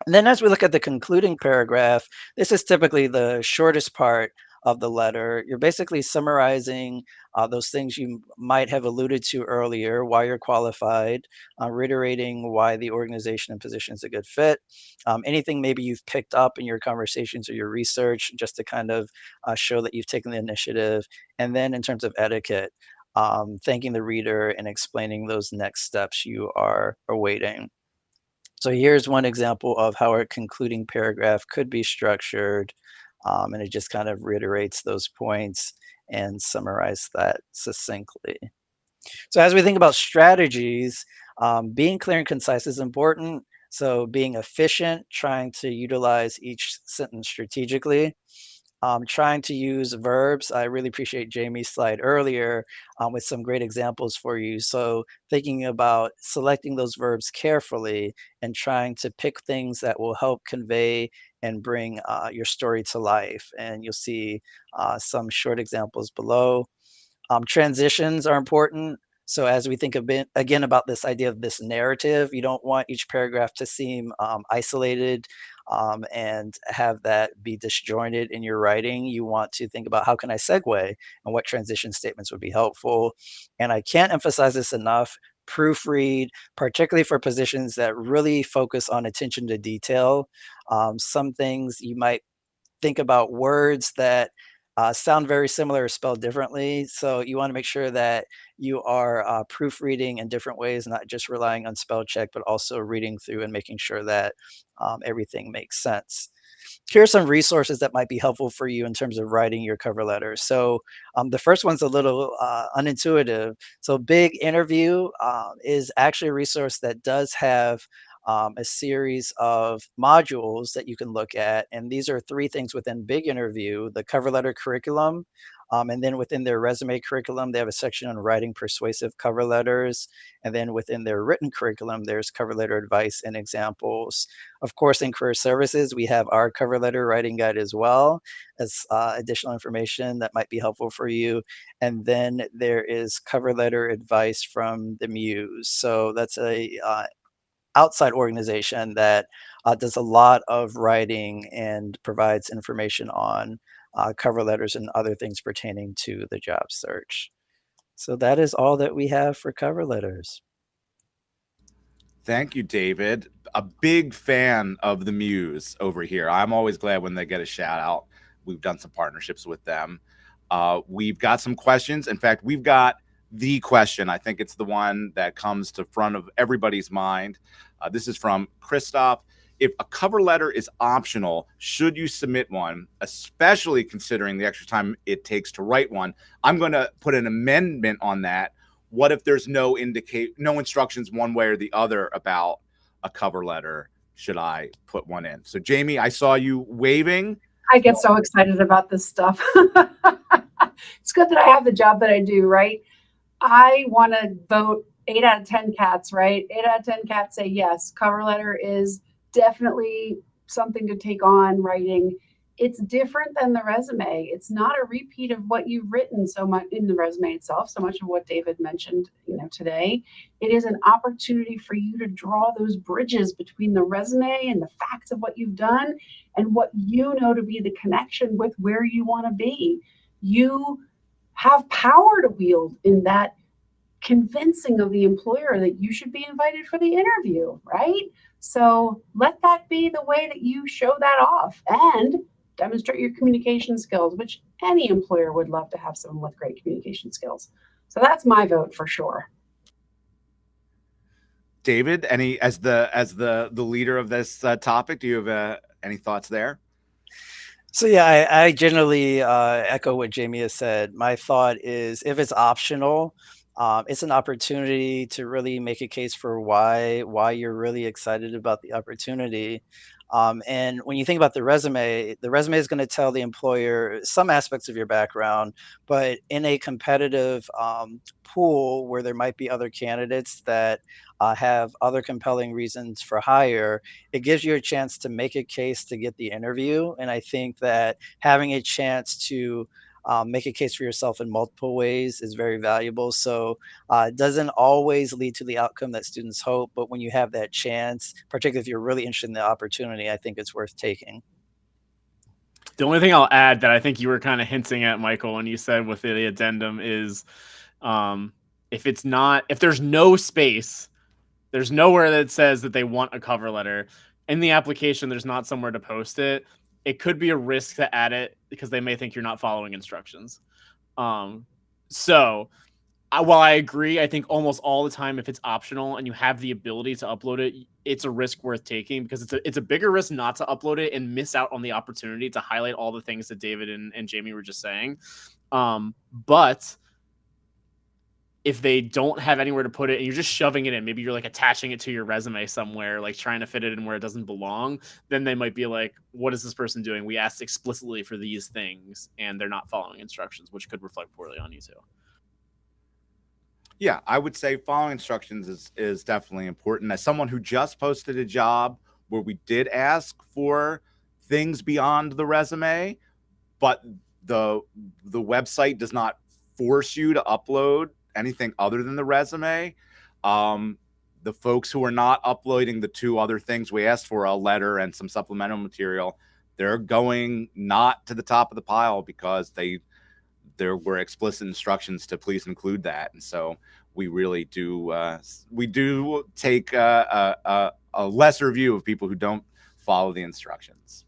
And then as we look at the concluding paragraph, this is typically the shortest part of the letter. You're basically summarizing those things you might have alluded to earlier, why you're qualified, reiterating why the organization and position is a good fit, anything maybe you've picked up in your conversations or your research, just to kind of show that you've taken the initiative. And then in terms of etiquette, thanking the reader and explaining those next steps you are awaiting. So here's one example of how a concluding paragraph could be structured, and it just kind of reiterates those points and summarize that succinctly. So as we think about strategies, being clear and concise is important. So being efficient, trying to utilize each sentence strategically, trying to use verbs. I really appreciate Jamie's slide earlier with some great examples for you. So thinking about selecting those verbs carefully and trying to pick things that will help convey and bring your story to life. And you'll see some short examples below. Transitions are important. So as we think a bit again about this idea of this narrative, you don't want each paragraph to seem isolated and have that be disjointed in your writing. You want to think about, how can I segue, and what transition statements would be helpful. And I can't emphasize this enough. Proofread, particularly for positions that really focus on attention to detail. Some things you might think about words that sound very similar or spelled differently. So you want to make sure that you are proofreading in different ways, not just relying on spell check, but also reading through and making sure that everything makes sense. Here are some resources that might be helpful for you in terms of writing your cover letter. So the first one's a little unintuitive. So Big Interview is actually a resource that does have a series of modules that you can look at. And these are three things within Big Interview: the cover letter curriculum. And then within their resume curriculum, they have a section on writing persuasive cover letters. And then within their written curriculum, there's cover letter advice and examples. Of course, in career services, we have our cover letter writing guide as well as additional information that might be helpful for you. And then there is cover letter advice from the Muse. So that's a outside organization that does a lot of writing and provides information on cover letters and other things pertaining to the job search. So that is all that we have for cover letters. Thank you, David. A big fan of the Muse over here. I'm always glad when they get a shout out. We've done some partnerships with them. We've got some questions. In fact, we've got the question. I think it's the one that comes to front of everybody's mind. This is from Christoph. if a cover letter is optional, should you submit one, especially considering the extra time it takes to write one? I'm going to put an amendment on that. What if there's no instructions one way or the other about a cover letter? Should I put one in? So Jamie, I saw you waving. I get so excited about this stuff. It's good that I have the job that I do, right? I want to vote 8 out of 10 cats, right? 8 out of 10 cats say yes. Cover letter is definitely something to take on writing. It's different than the resume. It's not a repeat of what you've written so much in the resume itself, so much of what David mentioned, today. It is an opportunity for you to draw those bridges between the resume and the facts of what you've done and what you know to be the connection with where you want to be. You have power to wield in that convincing of the employer that you should be invited for the interview, right? So let that be the way that you show that off and demonstrate your communication skills, which any employer would love to have someone with great communication skills. So that's my vote for sure. David, as the leader of this topic, do you have any thoughts there? So yeah, I generally echo what Jamie has said. My thought is, if it's optional, it's an opportunity to really make a case for why you're really excited about the opportunity. And when you think about the resume is going to tell the employer some aspects of your background, but in a competitive pool where there might be other candidates that have other compelling reasons for hire, it gives you a chance to make a case to get the interview. And I think that having a chance to make a case for yourself in multiple ways is very valuable. So it doesn't always lead to the outcome that students hope, but when you have that chance, particularly if you're really interested in the opportunity, I think it's worth taking. The only thing I'll add that I think you were kind of hinting at, Michael, when you said with the addendum is if there's no space, there's nowhere that says that they want a cover letter in the application, there's not somewhere to post it. It could be a risk to add it because they may think you're not following instructions. So while I agree, I think almost all the time, if it's optional and you have the ability to upload it, it's a risk worth taking because it's a bigger risk not to upload it and miss out on the opportunity to highlight all the things that David and Jamie were just saying. But if they don't have anywhere to put it and you're just shoving it in, maybe you're like attaching it to your resume somewhere, like trying to fit it in where it doesn't belong, then they might be like, what is this person doing? We asked explicitly for these things and they're not following instructions, which could reflect poorly on you too. Yeah, I would say following instructions is definitely important. As someone who just posted a job where we did ask for things beyond the resume, but the website does not force you to upload anything other than the resume. The folks who are not uploading the two other things we asked for, a letter and some supplemental material, they're going not to the top of the pile because there were explicit instructions to please include that. And so we really do take a lesser view of people who don't follow the instructions.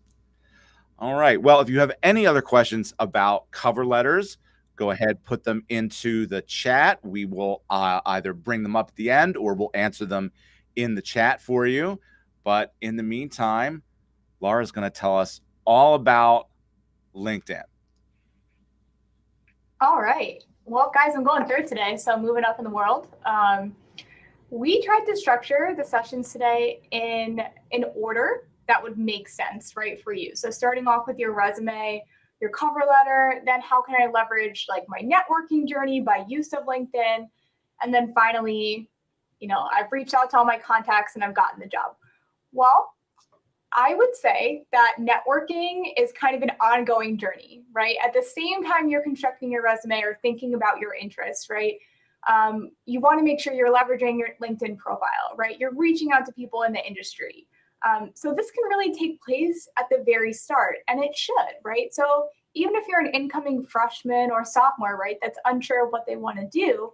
All right. Well, if you have any other questions about cover letters, go ahead, put them into the chat. We will either bring them up at the end or we'll answer them in the chat for you. But in the meantime, Laura's going to tell us all about LinkedIn. All right. Well, guys, I'm going third today, so moving up in the world. We tried to structure the sessions today in an order that would make sense, right, for you. So starting off with your resume, your cover letter, then how can I leverage like my networking journey by use of LinkedIn? And then finally, I've reached out to all my contacts and I've gotten the job. Well, I would say that networking is kind of an ongoing journey, right? At the same time you're constructing your resume or thinking about your interests, right? You want to make sure you're leveraging your LinkedIn profile, right? You're reaching out to people in the industry. So this can really take place at the very start, and it should, right? So even if you're an incoming freshman or sophomore, right, that's unsure of what they want to do,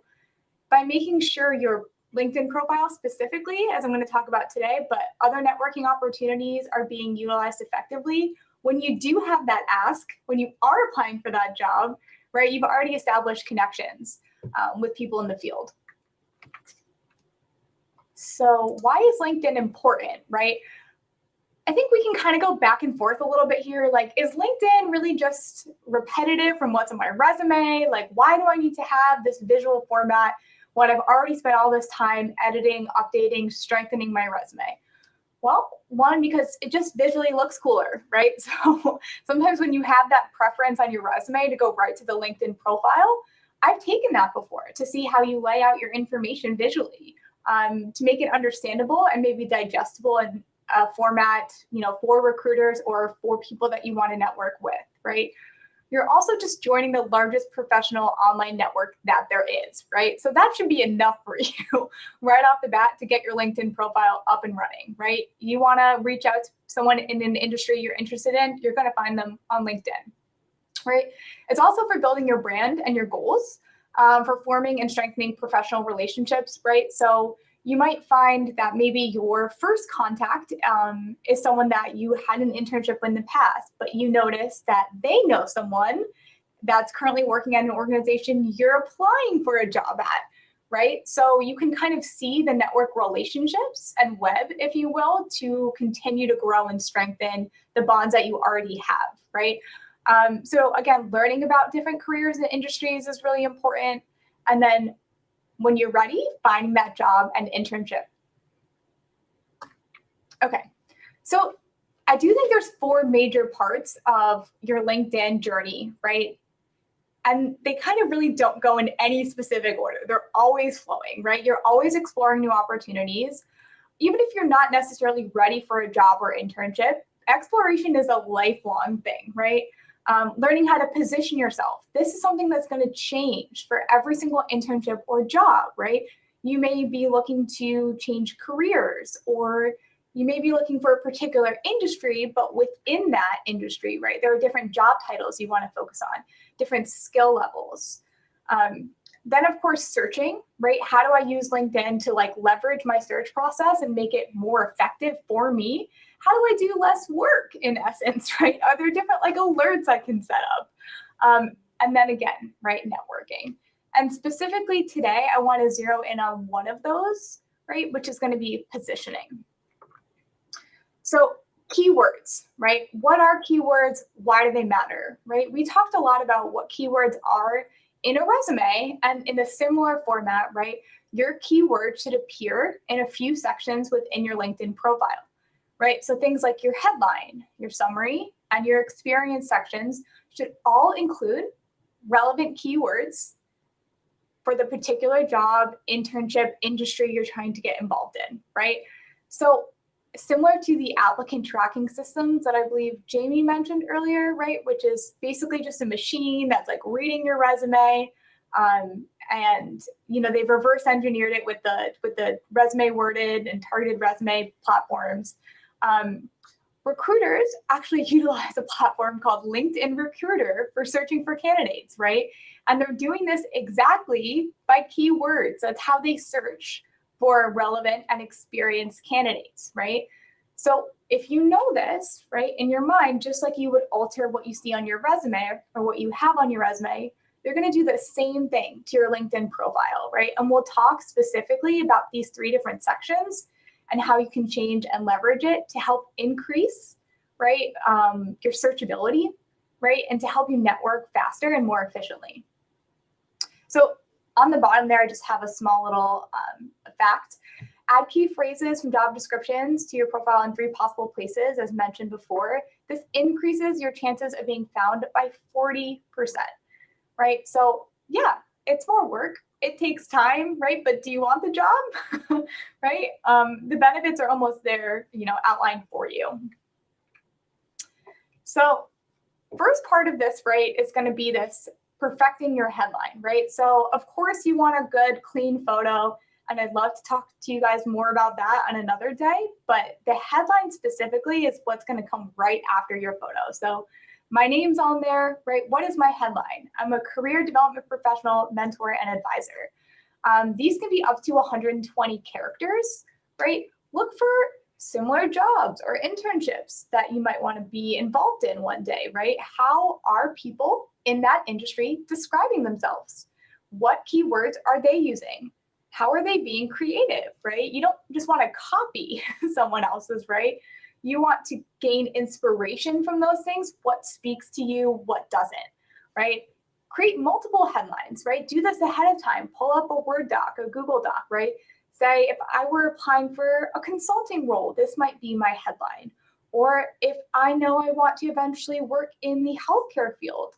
by making sure your LinkedIn profile specifically, as I'm going to talk about today, but other networking opportunities are being utilized effectively. When you do have that ask, when you are applying for that job, right, you've already established connections with people in the field. So why is LinkedIn important, right? I think we can kind of go back and forth a little bit here. Like, is LinkedIn really just repetitive from what's on my resume? Like, why do I need to have this visual format when I've already spent all this time editing, updating, strengthening my resume? Well, one, because it just visually looks cooler, right? So sometimes when you have that preference on your resume to go right to the LinkedIn profile, I've taken that before to see how you lay out your information visually, to make it understandable and maybe digestible in a format, for recruiters or for people that you want to network with, right? You're also just joining the largest professional online network that there is, right? So that should be enough for you right off the bat to get your LinkedIn profile up and running, right? You want to reach out to someone in an industry you're interested in, you're going to find them on LinkedIn, right? It's also for building your brand and your goals, for forming and strengthening professional relationships, right? So you might find that maybe your first contact is someone that you had an internship in the past, but you notice that they know someone that's currently working at an organization you're applying for a job at, right? So you can kind of see the network relationships and web, if you will, to continue to grow and strengthen the bonds that you already have, right? So again, learning about different careers and industries is really important. And then when you're ready, finding that job and internship. Okay, so I do think there's 4 major parts of your LinkedIn journey, right? And they kind of really don't go in any specific order. They're always flowing, right? You're always exploring new opportunities. Even if you're not necessarily ready for a job or internship, exploration is a lifelong thing, right? Learning how to position yourself. This is something that's going to change for every single internship or job, right? You may be looking to change careers, or you may be looking for a particular industry, but within that industry, right, there are different job titles you want to focus on, different skill levels. Then, of course, searching, right? How do I use LinkedIn to leverage my search process and make it more effective for me? How do I do less work, in essence, right? Are there different alerts I can set up? And then again, right, networking. And specifically today, I want to zero in on one of those, right, which is going to be positioning. So keywords, right? What are keywords? Why do they matter, right? We talked a lot about what keywords are in a resume, and in a similar format, right? Your keyword should appear in a few sections within your LinkedIn profile, right? So things like your headline, your summary, and your experience sections should all include relevant keywords for the particular job, internship, industry you're trying to get involved in, right? So similar to the applicant tracking systems that I believe Jamie mentioned earlier, right? Which is basically just a machine that's reading your resume, and they've reverse engineered it with the resume worded and targeted resume platforms. Recruiters actually utilize a platform called LinkedIn Recruiter for searching for candidates, right? And they're doing this exactly by keywords. That's how they search for relevant and experienced candidates, right? So if you know this, right, in your mind, just like you would alter what you see on your resume or what you have on your resume, you're going to do the same thing to your LinkedIn profile, right? And we'll talk specifically about these 3 different sections and how you can change and leverage it to help increase, right, your searchability, right, and to help you network faster and more efficiently. So on the bottom there, I just have a small little fact. Add key phrases from job descriptions to your profile in 3 possible places, as mentioned before. This increases your chances of being found by 40%, right? So yeah, it's more work. It takes time, right? But do you want the job, right? The benefits are almost there, outlined for you. So first part of this, right, is going to be this perfecting your headline, right? So of course you want a good, clean photo, and I'd love to talk to you guys more about that on another day, but the headline specifically is what's going to come right after your photo. So my name's on there, right? What is my headline? I'm a career development professional, mentor, and advisor. These can be up to 120 characters, right? Look for similar jobs or internships that you might want to be involved in one day, right? How are people in that industry describing themselves? What keywords are they using? How are they being creative, right? You don't just want to copy someone else's, right? You want to gain inspiration from those things. What speaks to you, what doesn't, right? Create multiple headlines, right? Do this ahead of time. Pull up a Word doc, a Google doc, right? Say, if I were applying for a consulting role, this might be my headline. Or if I know I want to eventually work in the healthcare field,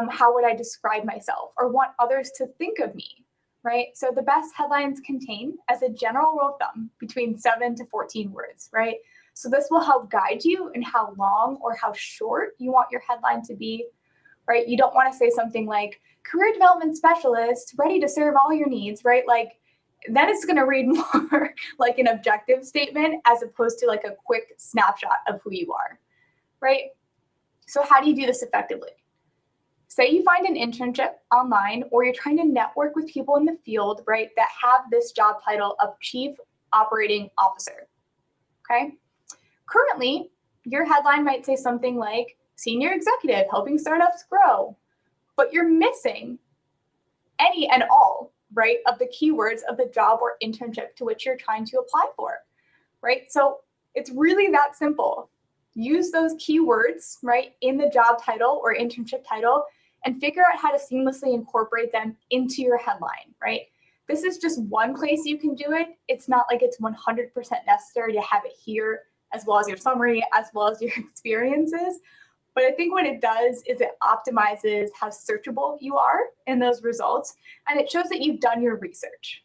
how would I describe myself or want others to think of me, right? So the best headlines contain, as a general rule of thumb, between 7 to 14 words, right? So this will help guide you in how long or how short you want your headline to be, right? You don't want to say something like career development specialist, ready to serve all your needs, right? Like, then it's going to read more like an objective statement as opposed to like a quick snapshot of who you are, right? So how do you do this effectively? Say you find an internship online, or you're trying to network with people in the field, right, that have this job title of Chief Operating Officer, okay? Currently, your headline might say something like Senior Executive helping startups grow, but you're missing any and all, right, of the keywords of the job or internship to which you're trying to apply for, right? So it's really that simple. Use those keywords, right, in the job title or internship title and figure out how to seamlessly incorporate them into your headline, right? This is just one place you can do it. It's not like it's 100% necessary to have it here, as well as your summary, as well as your experiences. But I think what it does is it optimizes how searchable you are in those results, and it shows that you've done your research.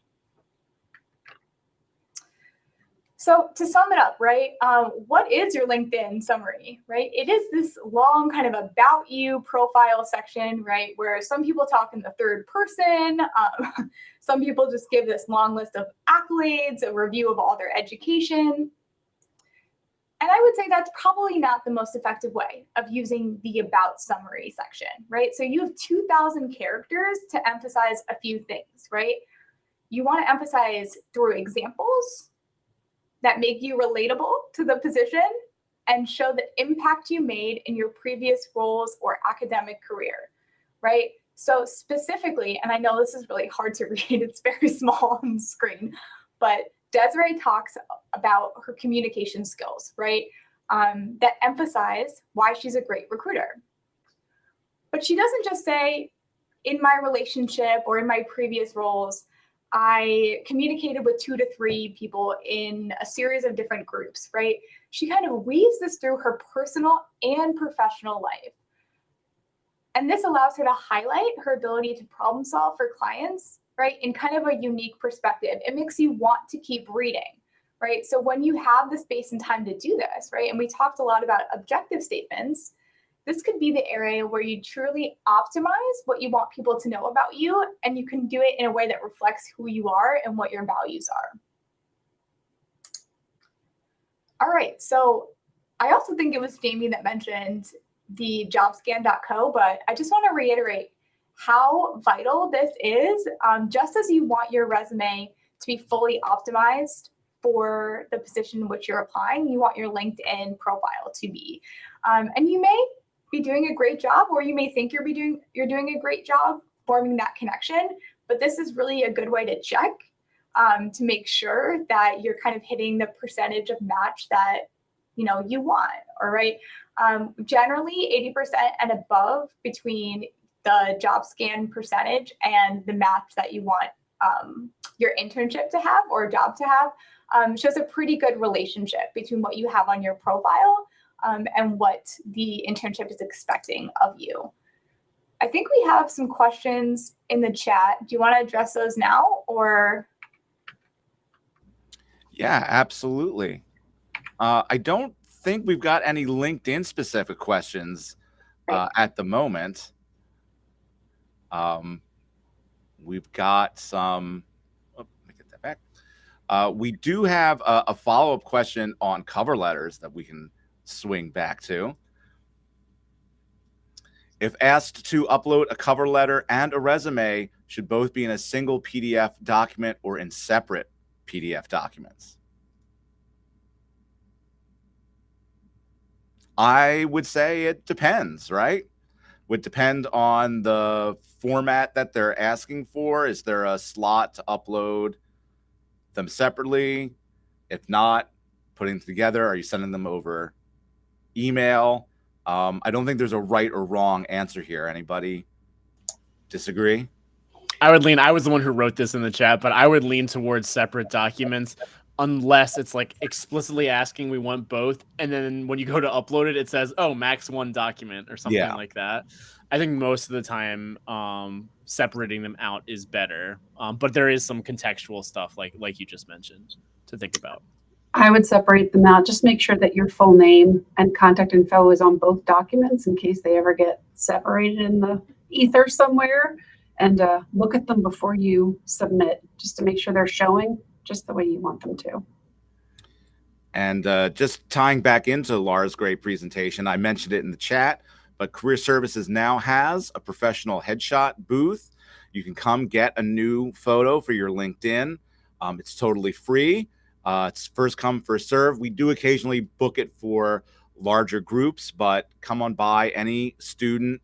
So to sum it up, right, what is your LinkedIn summary, right? It is this long kind of about you profile section, right, where some people talk in the third person. Some people just give this long list of accolades, a review of all their education. And I would say that's probably not the most effective way of using the about summary section, right? So you have 2,000 characters to emphasize a few things, right? You want to emphasize through examples that make you relatable to the position and show the impact you made in your previous roles or academic career, right? So specifically, and I know this is really hard to read, it's very small on the screen, but Desiree talks about her communication skills, right? That emphasize why she's a great recruiter. But she doesn't just say, in my relationship or in my previous roles, I communicated with 2 to 3 people in a series of different groups, right? She kind of weaves this through her personal and professional life. And this allows her to highlight her ability to problem solve for clients, right, in kind of a unique perspective. It makes you want to keep reading, right? So when you have the space and time to do this, right, and we talked a lot about objective statements, this could be the area where you truly optimize what you want people to know about you, and you can do it in a way that reflects who you are and what your values are. All right, so I also think it was Jamie that mentioned the jobscan.co, but I just want to reiterate how vital this is. Just as you want your resume to be fully optimized for the position in which you're applying, you want your LinkedIn profile to be. And you may be doing a great job, or you may think you're doing a great job forming that connection, but this is really a good way to check to make sure that you're kind of hitting the percentage of match that you want. All right. Generally 80% and above between the job scan percentage and the match that you want your internship to have or job to have shows a pretty good relationship between what you have on your profile and what the internship is expecting of you. I think we have some questions in the chat. Do you want to address those now, or? Yeah, absolutely. I don't think we've got any LinkedIn specific questions at the moment. We've got some, let me get that back. We do have a follow-up question on cover letters that we can swing back to. If asked to upload a cover letter and a resume, should both be in a single PDF document or in separate PDF documents? I would say it depends, right? Would depend on the format that they're asking for. Is there a slot to upload them separately? If not, putting together? Are you sending them over email? I don't think there's a right or wrong answer here. Anybody disagree? I was the one who wrote this in the chat, but I would lean towards separate documents unless it's like explicitly asking we want both. And then when you go to upload it, it says, oh, max one document or something like that. I think most of the time separating them out is better. But there is some contextual stuff like you just mentioned to think about. I would separate them out. Just make sure that your full name and contact info is on both documents in case they ever get separated in the ether somewhere. And look at them before you submit, just to make sure they're showing just the way you want them to. And just tying back into Laura's great presentation, I mentioned it in the chat, but Career Services now has a professional headshot booth. You can come get a new photo for your LinkedIn. It's totally free. It's first come, first serve. We do occasionally book it for larger groups, but come on by. Any student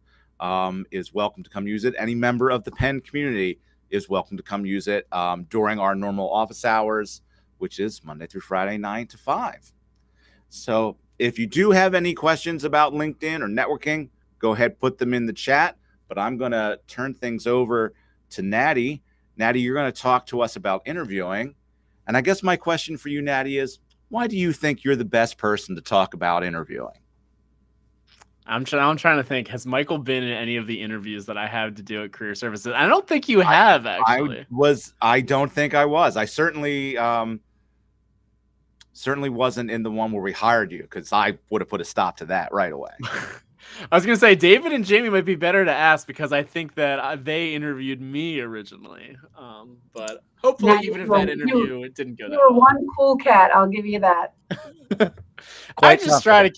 is welcome to come use it. Any member of the Penn community is welcome to come use it during our normal office hours, which is Monday through Friday, 9 to 5. So if you do have any questions about LinkedIn or networking, go ahead, put them in the chat. But I'm going to turn things over to Natty. Natty, you're going to talk to us about interviewing. And I guess my question for you, Natty, is why do you think you're the best person to talk about interviewing? I'm trying to think. Has Michael been in any of the interviews that I have to do at Career Services? I don't think you have, actually. I don't think I was. I certainly wasn't in the one where we hired you, because I would have put a stop to that right away. I was going to say David and Jamie might be better to ask because I think that they interviewed me originally. But hopefully, Now, even if that interview it didn't go that You're well. one cool cat. I'll give you that. I just try to,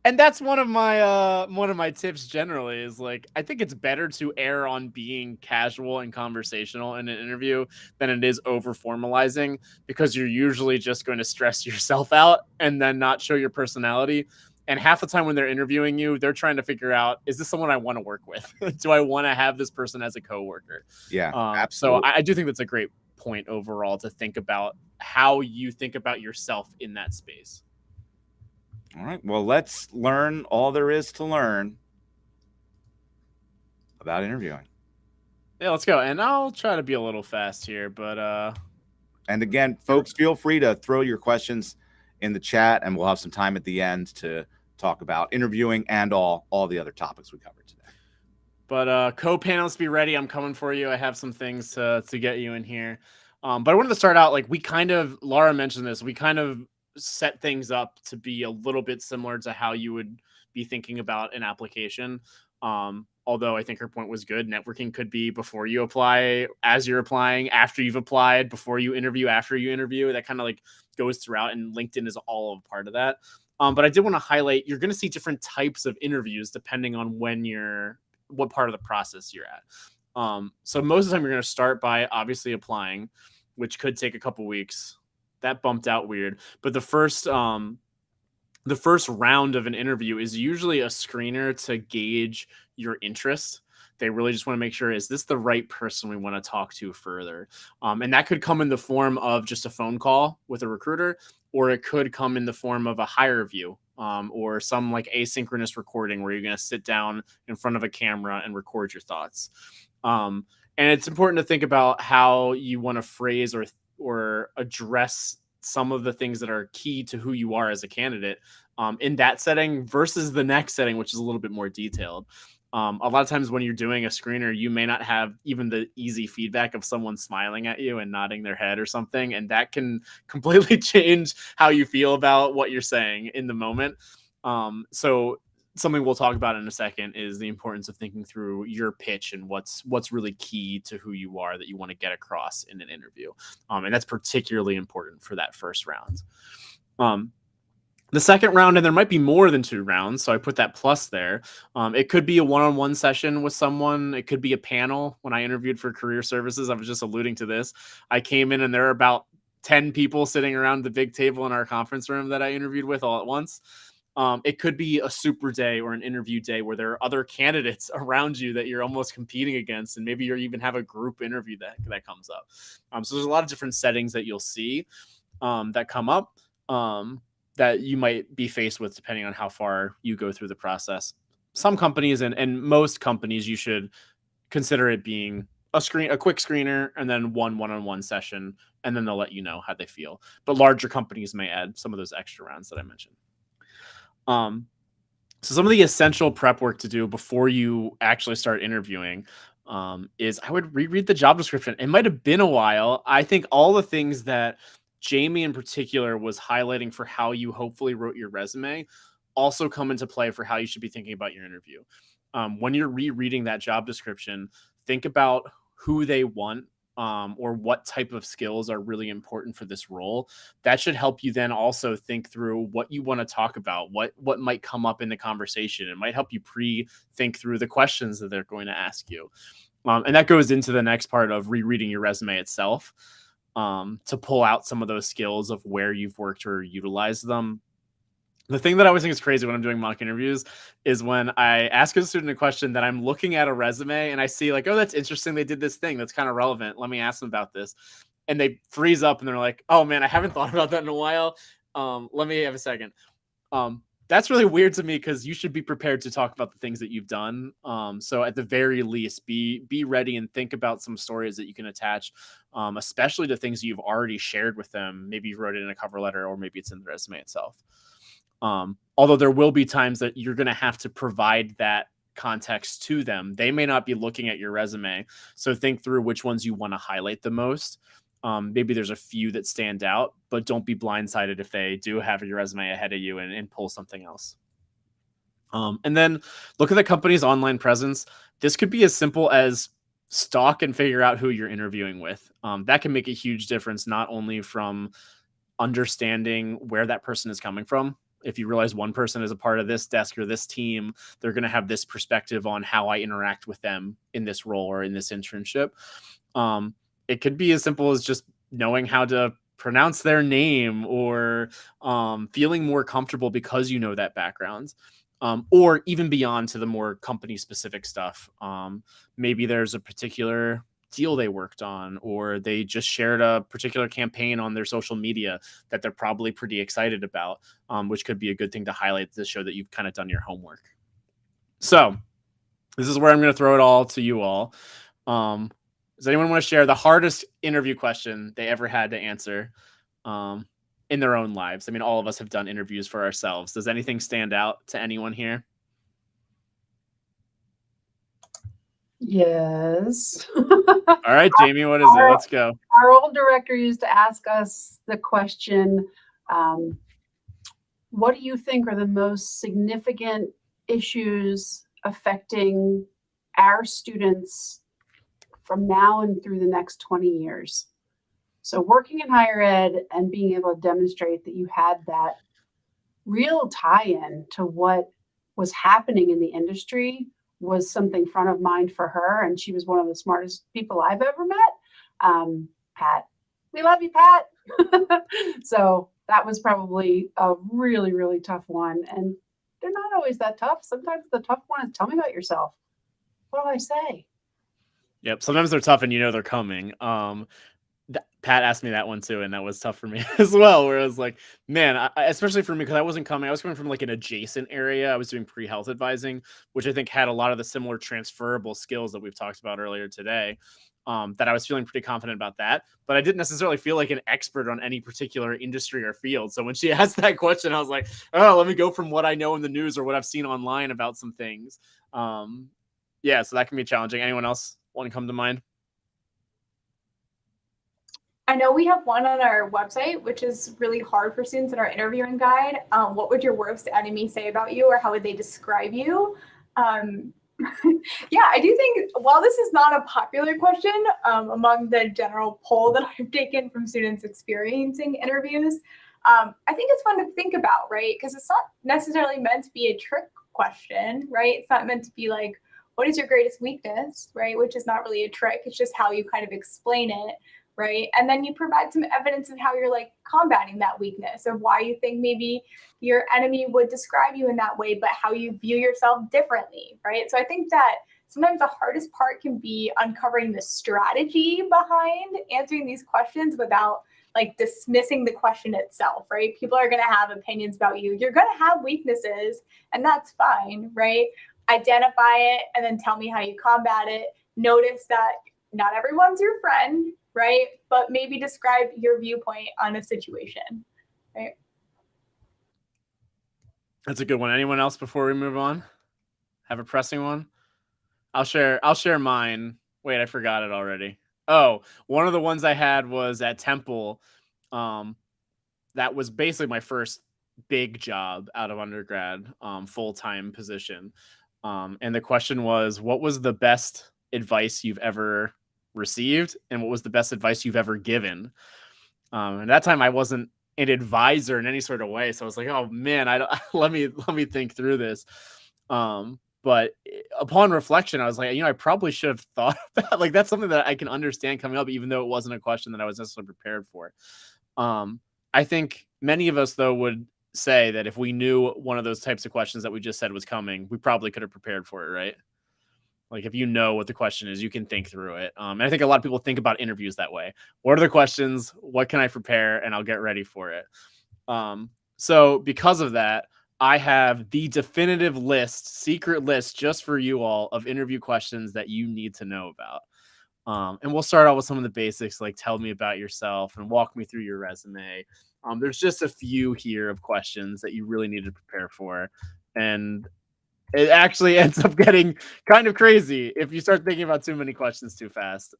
and that's one of my tips generally is like, I think it's better to err on being casual and conversational in an interview than it is over formalizing, because you're usually just going to stress yourself out and then not show your personality. And half the time when they're interviewing you, they're trying to figure out, is this someone I want to work with? Do I want to have this person as a coworker? Yeah, absolutely. So I do think that's a great point overall to think about how you think about yourself in that space. All right. Well, let's learn all there is to learn about interviewing. Yeah, let's go. And I'll try to be a little fast here, but and again, folks, feel free to throw your questions in the chat, and we'll have some time at the end to talk about interviewing and all the other topics we covered today. But co-panelists, be ready. I'm coming for you. I have some things to get you in here. But I wanted to start out, like, Laura mentioned this, we kind of set things up to be a little bit similar to how you would be thinking about an application. Although I think her point was good. Networking could be before you apply, as you're applying, after you've applied, before you interview, after you interview. That kind of like goes throughout, and LinkedIn is all a part of that. But I did want to highlight, you're going to see different types of interviews depending on what part of the process you're at. So most of the time you're going to start by obviously applying, which could take a couple weeks. That bumped out weird. But the first round of an interview is usually a screener to gauge your interest. They really just want to make sure, is this the right person we want to talk to further? And that could come in the form of just a phone call with a recruiter, or it could come in the form of a hire view, or some like asynchronous recording where you're going to sit down in front of a camera and record your thoughts. And it's important to think about how you want to phrase or address some of the things that are key to who you are as a candidate in that setting versus the next setting, which is a little bit more detailed. A lot of times when you're doing a screener, you may not have even the easy feedback of someone smiling at you and nodding their head or something. And that can completely change how you feel about what you're saying in the moment. So something we'll talk about in a second is the importance of thinking through your pitch and what's really key to who you are that you want to get across in an interview. And that's particularly important for that first round. The second round, and there might be more than 2 rounds, so I put that plus there. It could be a one-on-one session with someone. It could be a panel. When I interviewed for Career Services, I was just alluding to this. I came in and there were about 10 people sitting around the big table in our conference room that I interviewed with all at once. It could be a super day or an interview day where there are other candidates around you that you're almost competing against, and maybe you even have a group interview that comes up. So there's a lot of different settings that you'll see that come up. that you might be faced with depending on how far you go through the process. Some companies and most companies, you should consider it being a quick screener and then one-on-one session, and then they'll let you know how they feel. But larger companies may add some of those extra rounds that I mentioned. So some of the essential prep work to do before you actually start interviewing is I would reread the job description. It might have been a while. I think all the things that Jamie in particular was highlighting for how you hopefully wrote your resume also come into play for how you should be thinking about your interview. When you're rereading that job description, think about who they want or what type of skills are really important for this role. That should help you then also think through what you want to talk about, what might come up in the conversation. It might help you think through the questions that they're going to ask you. And that goes into the next part of rereading your resume itself, to pull out some of those skills of where you've worked or utilized them. The thing that I always think is crazy when I'm doing mock interviews is when I ask a student a question that I'm looking at a resume and I see like, oh, that's interesting. They did this thing that's kind of relevant. Let me ask them about this. And they freeze up and they're like, oh man, I haven't thought about that in a while. Let me have a second. That's really weird to me because you should be prepared to talk about the things that you've done. So at the very least, be ready and think about some stories that you can attach, especially to things you've already shared with them. Maybe you wrote it in a cover letter or maybe it's in the resume itself. Although there will be times that you're going to have to provide that context to them. They may not be looking at your resume. So think through which ones you want to highlight the most. Maybe there's a few that stand out, but don't be blindsided if they do have your resume ahead of you and pull something else. And then look at the company's online presence. This could be as simple as stalk and figure out who you're interviewing with. That can make a huge difference, not only from understanding where that person is coming from. If you realize one person is a part of this desk or this team, they're going to have this perspective on how I interact with them in this role or in this internship. It could be as simple as just knowing how to pronounce their name or feeling more comfortable because you know that background. Or even beyond to the more company specific stuff. Maybe there's a particular deal they worked on, or they just shared a particular campaign on their social media that they're probably pretty excited about, which could be a good thing to highlight to show that you've kind of done your homework. So this is where I'm going to throw it all to you all. Does anyone want to share the hardest interview question they ever had to answer in their own lives? I mean, all of us have done interviews for ourselves. Does anything stand out to anyone here? Yes. All right, Jamie, what is it? Let's go. Our old director used to ask us the question, what do you think are the most significant issues affecting our students from now and through the next 20 years? So working in higher ed and being able to demonstrate that you had that real tie-in to what was happening in the industry was something front of mind for her. And she was one of the smartest people I've ever met. Pat, we love you, Pat. So that was probably a really, really tough one. And they're not always that tough. Sometimes the tough one is tell me about yourself. What do I say? Yep. Sometimes they're tough and you know they're coming. Pat asked me that one too, and that was tough for me as well, where I was like, man, especially for me, because I was coming from like an adjacent area. I was doing pre-health advising, which I think had a lot of the similar transferable skills that we've talked about earlier today, that I was feeling pretty confident about that, but I didn't necessarily feel like an expert on any particular industry or field. So when she asked that question, I was like, oh, let me go from what I know in the news or what I've seen online about some things. Yeah, so that can be challenging. Anyone else want to come to mind? I know we have one on our website, which is really hard for students in our interviewing guide. What would your worst enemy say about you, or how would they describe you? Yeah, I do think, while this is not a popular question among the general poll that I've taken from students experiencing interviews, I think it's fun to think about, right? Because it's not necessarily meant to be a trick question, right? It's not meant to be like, what is your greatest weakness, right? Which is not really a trick. It's just how you kind of explain it. Right. And then you provide some evidence of how you're like combating that weakness, or why you think maybe your enemy would describe you in that way, but how you view yourself differently. Right. So I think that sometimes the hardest part can be uncovering the strategy behind answering these questions without like dismissing the question itself, right? People are going to have opinions about you. You're going to have weaknesses, and that's fine, right? Identify it and then tell me how you combat it. Notice that not everyone's your friend, right? But maybe describe your viewpoint on a situation, right? That's a good one. Anyone else before we move on? Have a pressing one? I'll share mine. Wait, I forgot it already. Oh, one of the ones I had was at Temple. That was basically my first big job out of undergrad, full-time position. And the question was, what was the best advice you've ever received, and what was the best advice you've ever given? And that time I wasn't an advisor in any sort of way, so I was like, oh man, I don't let me think through this. But upon reflection, I was like, I probably should have thought about, like, that's something that I can understand coming up, even though it wasn't a question that I was necessarily prepared for. I think many of us, though, would say that if we knew one of those types of questions that we just said was coming, we probably could have prepared for it, right? Like, if you know what the question is, you can think through it. And I think a lot of people think about interviews that way. What are the questions? What can I prepare? And I'll get ready for it. So because of that, I have the definitive list, secret list just for you all of interview questions that you need to know about. And we'll start out with some of the basics, like tell me about yourself and walk me through your resume. There's just a few here of questions that you really need to prepare for. And it actually ends up getting kind of crazy if you start thinking about too many questions too fast.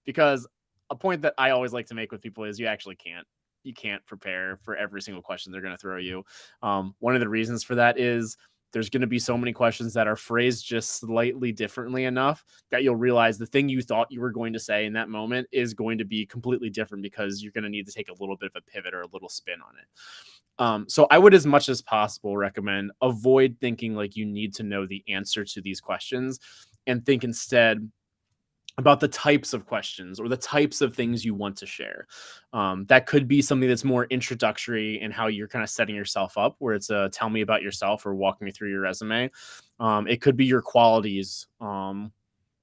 Because a point that I always like to make with people is you actually can't. You can't prepare for every single question they're going to throw you. One of the reasons for that is there's going to be so many questions that are phrased just slightly differently enough that you'll realize the thing you thought you were going to say in that moment is going to be completely different because you're going to need to take a little bit of a pivot or a little spin on it. So I would, as much as possible, recommend avoid thinking like you need to know the answer to these questions and think instead about the types of questions or the types of things you want to share. That could be something that's more introductory in how you're kind of setting yourself up, where it's a tell me about yourself or walk me through your resume. It could be your qualities.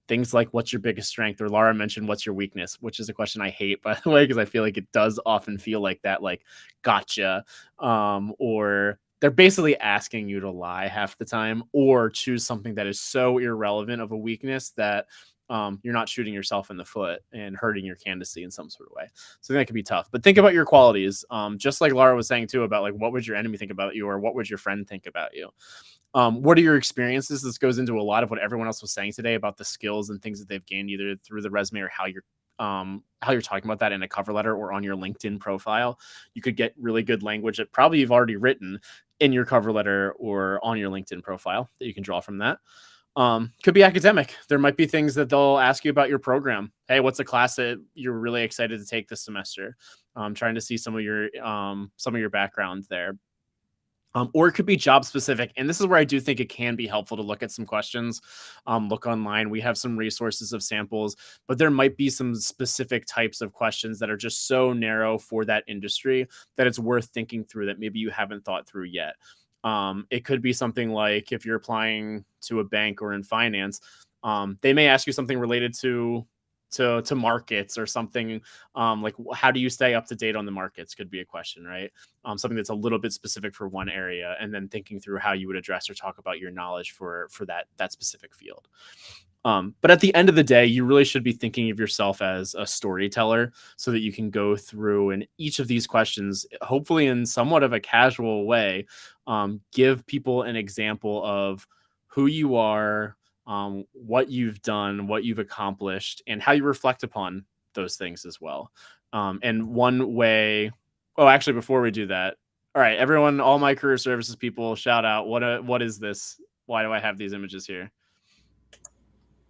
Things like what's your biggest strength, or Laura mentioned what's your weakness, which is a question I hate, by the way, because I feel like it does often feel like that, like gotcha, or they're basically asking you to lie half the time or choose something that is so irrelevant of a weakness that you're not shooting yourself in the foot and hurting your candidacy in some sort of way. So that could be tough. But think about your qualities, just like Laura was saying too about like what would your enemy think about you or what would your friend think about you. What are your experiences? This goes into a lot of what everyone else was saying today about the skills and things that they've gained either through the resume or how you're talking about that in a cover letter or on your LinkedIn profile. You could get really good language that probably you've already written in your cover letter or on your LinkedIn profile that you can draw from that. Could be academic. There might be things that they'll ask you about your program. Hey, what's a class that you're really excited to take this semester? Trying to see some of your background there. Or it could be job specific. And this is where I do think it can be helpful to look at some questions. Look online. We have some resources of samples, but there might be some specific types of questions that are just so narrow for that industry that it's worth thinking through that maybe you haven't thought through yet. It could be something like if you're applying to a bank or in finance, they may ask you something related to markets or something like how do you stay up to date on the markets could be a question, right? Something that's a little bit specific for one area, and then thinking through how you would address or talk about your knowledge for that specific field. But at the end of the day, you really should be thinking of yourself as a storyteller so that you can go through in each of these questions, hopefully in somewhat of a casual way, give people an example of who you are, what you've done, what you've accomplished, and how you reflect upon those things as well. And one way, actually, before we do that, all right, everyone, all my career services people, shout out. What is this? Why do I have these images here?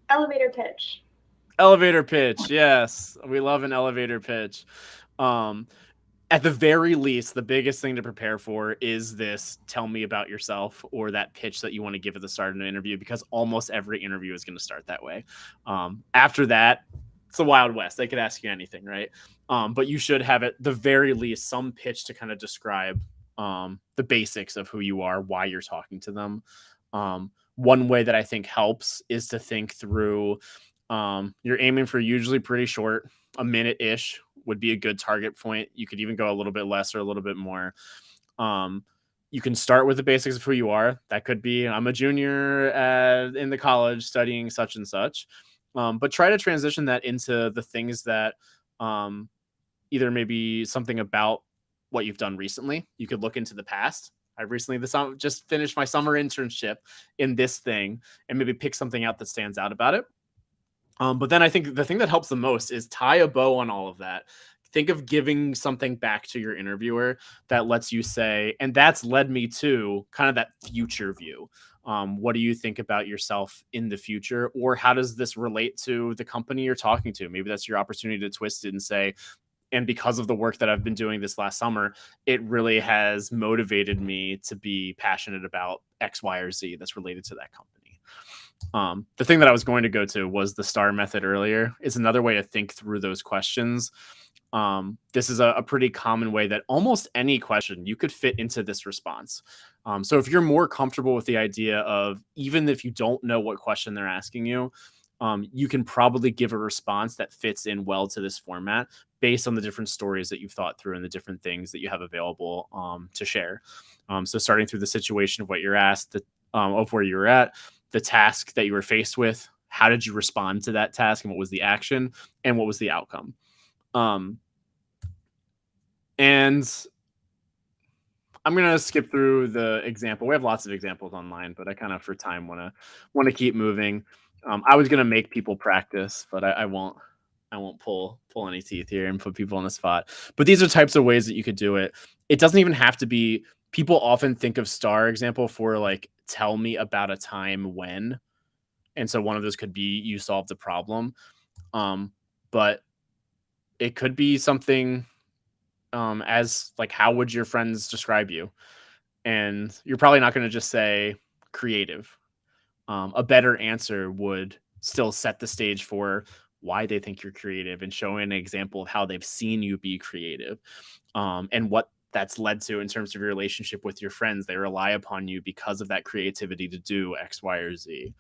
Elevator pitch. Elevator pitch. Yes. We love an elevator pitch. At the very least, the biggest thing to prepare for is this tell me about yourself or that pitch that you want to give at the start of an interview, because almost every interview is going to start that way. After that, it's the Wild West. They could ask you anything, right? But you should have at the very least some pitch to kind of describe the basics of who you are, why you're talking to them. One way that I think helps is to think through, you're aiming for usually pretty short, a minute-ish, would be a good target point. You could even go a little bit less or a little bit more. You can start with the basics of who you are. That could be, I'm a junior in the college studying such and such. But try to transition that into the things that either maybe something about what you've done recently. You could look into the past. I recently just finished my summer internship in this thing, and maybe pick something out that stands out about it. But then I think the thing that helps the most is tie a bow on all of that. Think of giving something back to your interviewer that lets you say, and that's led me to kind of that future view. What do you think about yourself in the future? Or how does this relate to the company you're talking to? Maybe that's your opportunity to twist it and say, and because of the work that I've been doing this last summer, it really has motivated me to be passionate about X, Y, or Z that's related to that company. The thing that I was going to go to was the STAR method earlier. It's another way to think through those questions. This is a pretty common way that almost any question you could fit into this response. So if you're more comfortable with the idea of, even if you don't know what question they're asking you, you can probably give a response that fits in well to this format based on the different stories that you've thought through and the different things that you have available to share. So starting through the situation of what you're asked, of where you were at, the task that you were faced with, how did you respond to that task, and what was the action, and what was the outcome. And I'm going to skip through the example. We have lots of examples online, but I kind of, for time, want to keep moving. I was going to make people practice, but I won't pull any teeth here and put people on the spot. But these are types of ways that you could do it. It doesn't even have to be, people often think of STAR example for like, tell me about a time when. And so one of those could be you solved the problem. But it could be something as like, how would your friends describe you? And you're probably not going to just say creative. A better answer would still set the stage for why they think you're creative and show an example of how they've seen you be creative, and what that's led to in terms of your relationship with your friends. They rely upon you because of that creativity to do X, Y, or Z.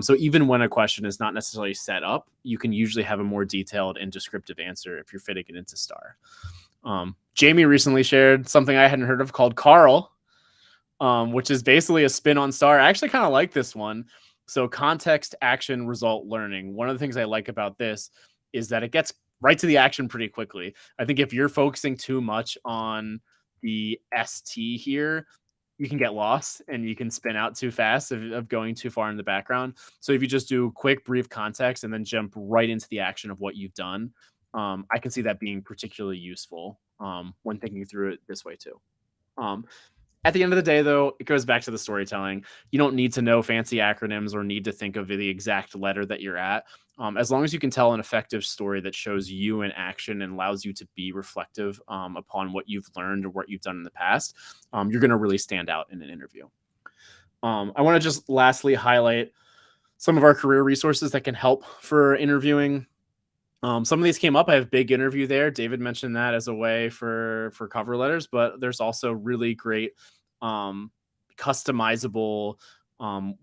So even when a question is not necessarily set up, you can usually have a more detailed and descriptive answer if you're fitting it into STAR. Jamie recently shared something I hadn't heard of called Carl, which is basically a spin on STAR. I actually kind of like this one. So context, action, result, learning. One of the things I like about this is that it gets right to the action pretty quickly. I think if you're focusing too much on the ST here, you can get lost and you can spin out too fast of going too far in the background. So if you just do quick, brief context and then jump right into the action of what you've done, I can see that being particularly useful when thinking through it this way too. At the end of the day, though, it goes back to the storytelling. You don't need to know fancy acronyms or need to think of the exact letter that you're at. As long as you can tell an effective story that shows you in action and allows you to be reflective upon what you've learned or what you've done in the past, you're going to really stand out in an interview. I want to just lastly highlight some of our career resources that can help for interviewing. Some of these came up. I have Big Interview there. David mentioned that as a way for cover letters, but there's also really great customizable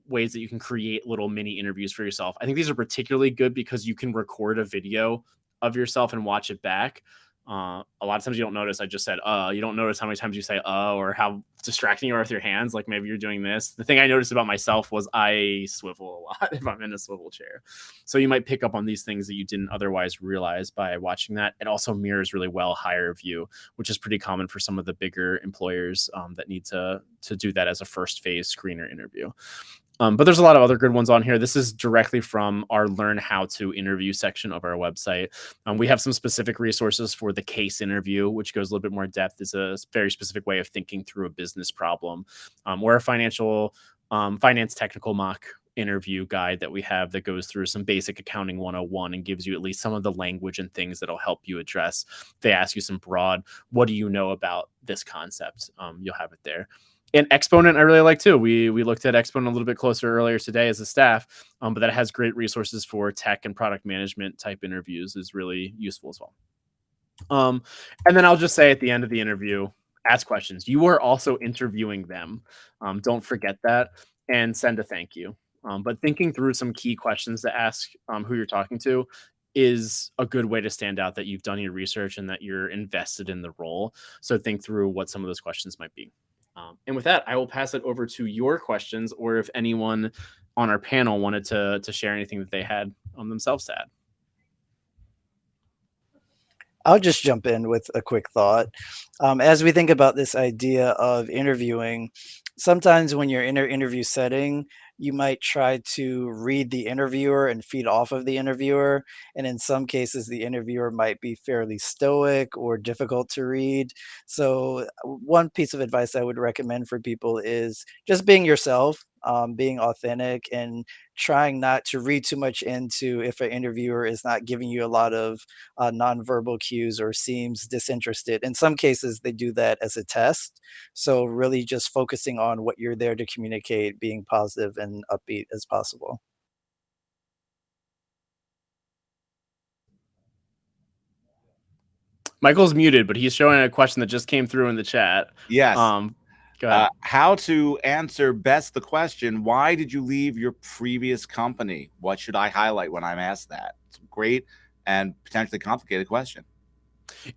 ways that you can create little mini interviews for yourself. I think these are particularly good because you can record a video of yourself and watch it back. A lot of times you don't notice. I just said, you don't notice how many times you say, or how distracting you are with your hands. Like maybe you're doing this. The thing I noticed about myself was I swivel a lot if I'm in a swivel chair. So you might pick up on these things that you didn't otherwise realize by watching that. It also mirrors really well higher view, which is pretty common for some of the bigger employers that need to do that as a first phase screener interview. But there's a lot of other good ones on here. This is directly from our Learn How to Interview section of our website. We have some specific resources for the case interview, which goes a little bit more in depth. It's a very specific way of thinking through a business problem, or a finance technical mock interview guide that we have that goes through some basic accounting 101 and gives you at least some of the language and things that'll help you address. They ask you some broad, what do you know about this concept? You'll have it there. And Exponent, I really like too. We looked at Exponent a little bit closer earlier today as a staff, but that has great resources for tech and product management type interviews, is really useful as well. And then I'll just say at the end of the interview, ask questions. You are also interviewing them. Don't forget that, and send a thank you. But thinking through some key questions to ask who you're talking to is a good way to stand out that you've done your research and that you're invested in the role. So think through what some of those questions might be. And with that, I will pass it over to your questions, or if anyone on our panel wanted to share anything that they had on themselves to add. I'll just jump in with a quick thought. As we think about this idea of interviewing, sometimes when you're in an interview setting, you might try to read the interviewer and feed off of the interviewer. And in some cases, the interviewer might be fairly stoic or difficult to read. So, one piece of advice I would recommend for people is just being yourself. Being authentic and trying not to read too much into if an interviewer is not giving you a lot of nonverbal cues or seems disinterested. In some cases, they do that as a test. So, really just focusing on what you're there to communicate, being positive and upbeat as possible. Michael's muted, but he's showing a question that just came through in the chat. Yes. Go ahead. How to answer best the question, why did you leave your previous company? What should I highlight when I'm asked that? It's a great and potentially complicated question.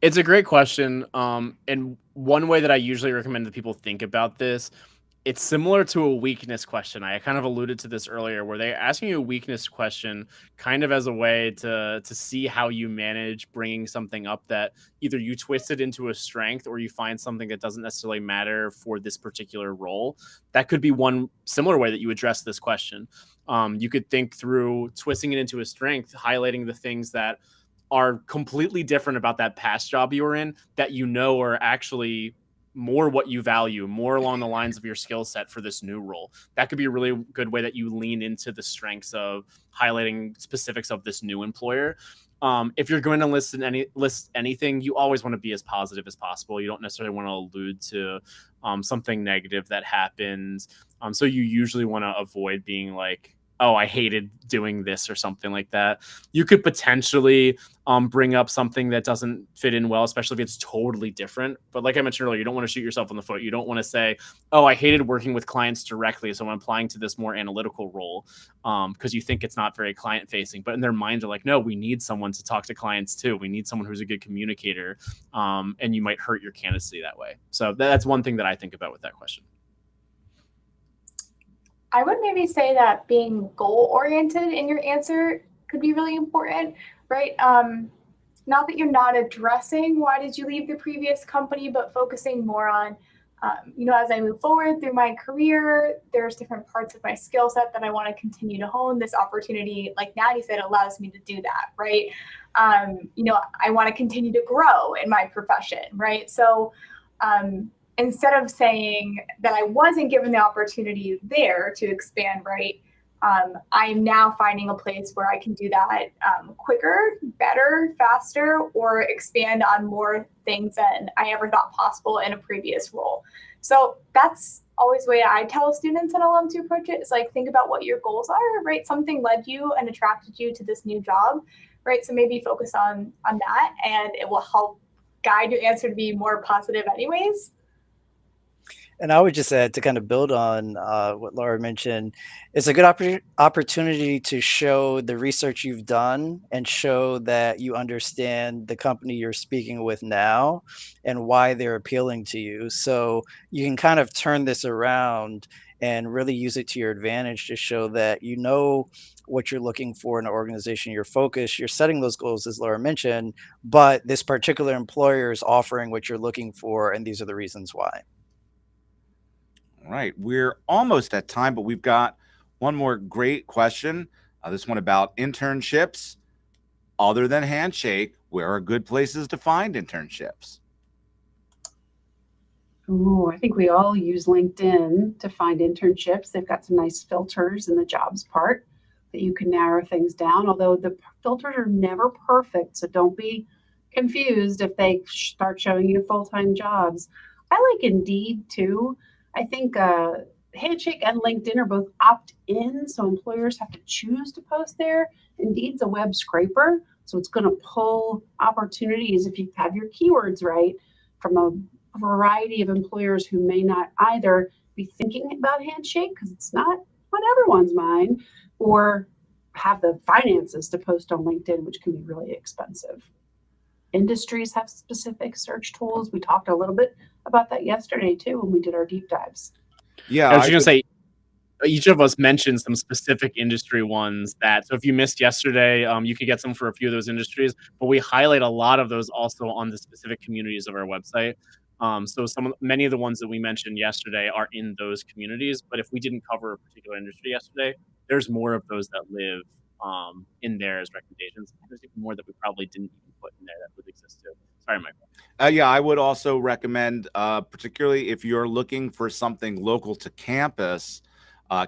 It's a great question. And one way that I usually recommend that people think about this, it's similar to a weakness question. I kind of alluded to this earlier, where they're asking you a weakness question kind of as a way to see how you manage bringing something up that either you twist it into a strength or you find something that doesn't necessarily matter for this particular role. That could be one similar way that you address this question. You could think through twisting it into a strength, highlighting the things that are completely different about that past job you were in that you know are actually more what you value, more along the lines of your skill set for this new role. That could be a really good way that you lean into the strengths of highlighting specifics of this new employer. If you're going to list anything, you always want to be as positive as possible. You don't necessarily want to allude to something negative that happens. So you usually want to avoid being like, oh, I hated doing this or something like that. You could potentially bring up something that doesn't fit in well, especially if it's totally different. But like I mentioned earlier, you don't want to shoot yourself in the foot. You don't want to say, oh, I hated working with clients directly, so I'm applying to this more analytical role because you think it's not very client facing. But in their mind, they're like, no, we need someone to talk to clients too. We need someone who's a good communicator. And you might hurt your candidacy that way. So that's one thing that I think about with that question. I would maybe say that being goal-oriented in your answer could be really important, right? Not that you're not addressing why did you leave the previous company, but focusing more on, as I move forward through my career, there's different parts of my skill set that I want to continue to hone. This opportunity, like Natty said, allows me to do that, right? I want to continue to grow in my profession, right? So, instead of saying that I wasn't given the opportunity there to expand, right, I'm now finding a place where I can do that quicker, better, faster, or expand on more things than I ever thought possible in a previous role. So that's always the way I tell students and alum to approach it. It's like, think about what your goals are, right? Something led you and attracted you to this new job, right? So maybe focus on that, and it will help guide your answer to be more positive anyways. And I would just add to kind of build on what Laura mentioned, it's a good opportunity to show the research you've done and show that you understand the company you're speaking with now and why they're appealing to you. So you can kind of turn this around and really use it to your advantage to show that you know what you're looking for in an organization, your focus, you're setting those goals, as Laura mentioned, but this particular employer is offering what you're looking for, and these are the reasons why. All right, we're almost at time, but we've got one more great question. This one about internships. Other than Handshake, where are good places to find internships? Ooh, I think we all use LinkedIn to find internships. They've got some nice filters in the jobs part that you can narrow things down, although the filters are never perfect. So don't be confused if they start showing you full-time jobs. I like Indeed too. I think Handshake and LinkedIn are both opt-in, so employers have to choose to post there. Indeed's a web scraper, so it's going to pull opportunities if you have your keywords right from a variety of employers who may not either be thinking about Handshake because it's not on everyone's mind, or have the finances to post on LinkedIn, which can be really expensive. Industries have specific search tools. We talked a little bit about that yesterday too when we did our deep dives. Yeah, I was going to say, each of us mentioned some specific industry ones so if you missed yesterday, you could get some for a few of those industries, but we highlight a lot of those also on the specific communities of our website. So many of the ones that we mentioned yesterday are in those communities, but if we didn't cover a particular industry yesterday, there's more of those that live in there as recommendations. There's even more that we probably didn't even put in there that would exist too. Sorry, Michael. Yeah, I would also recommend, particularly if you're looking for something local to campus,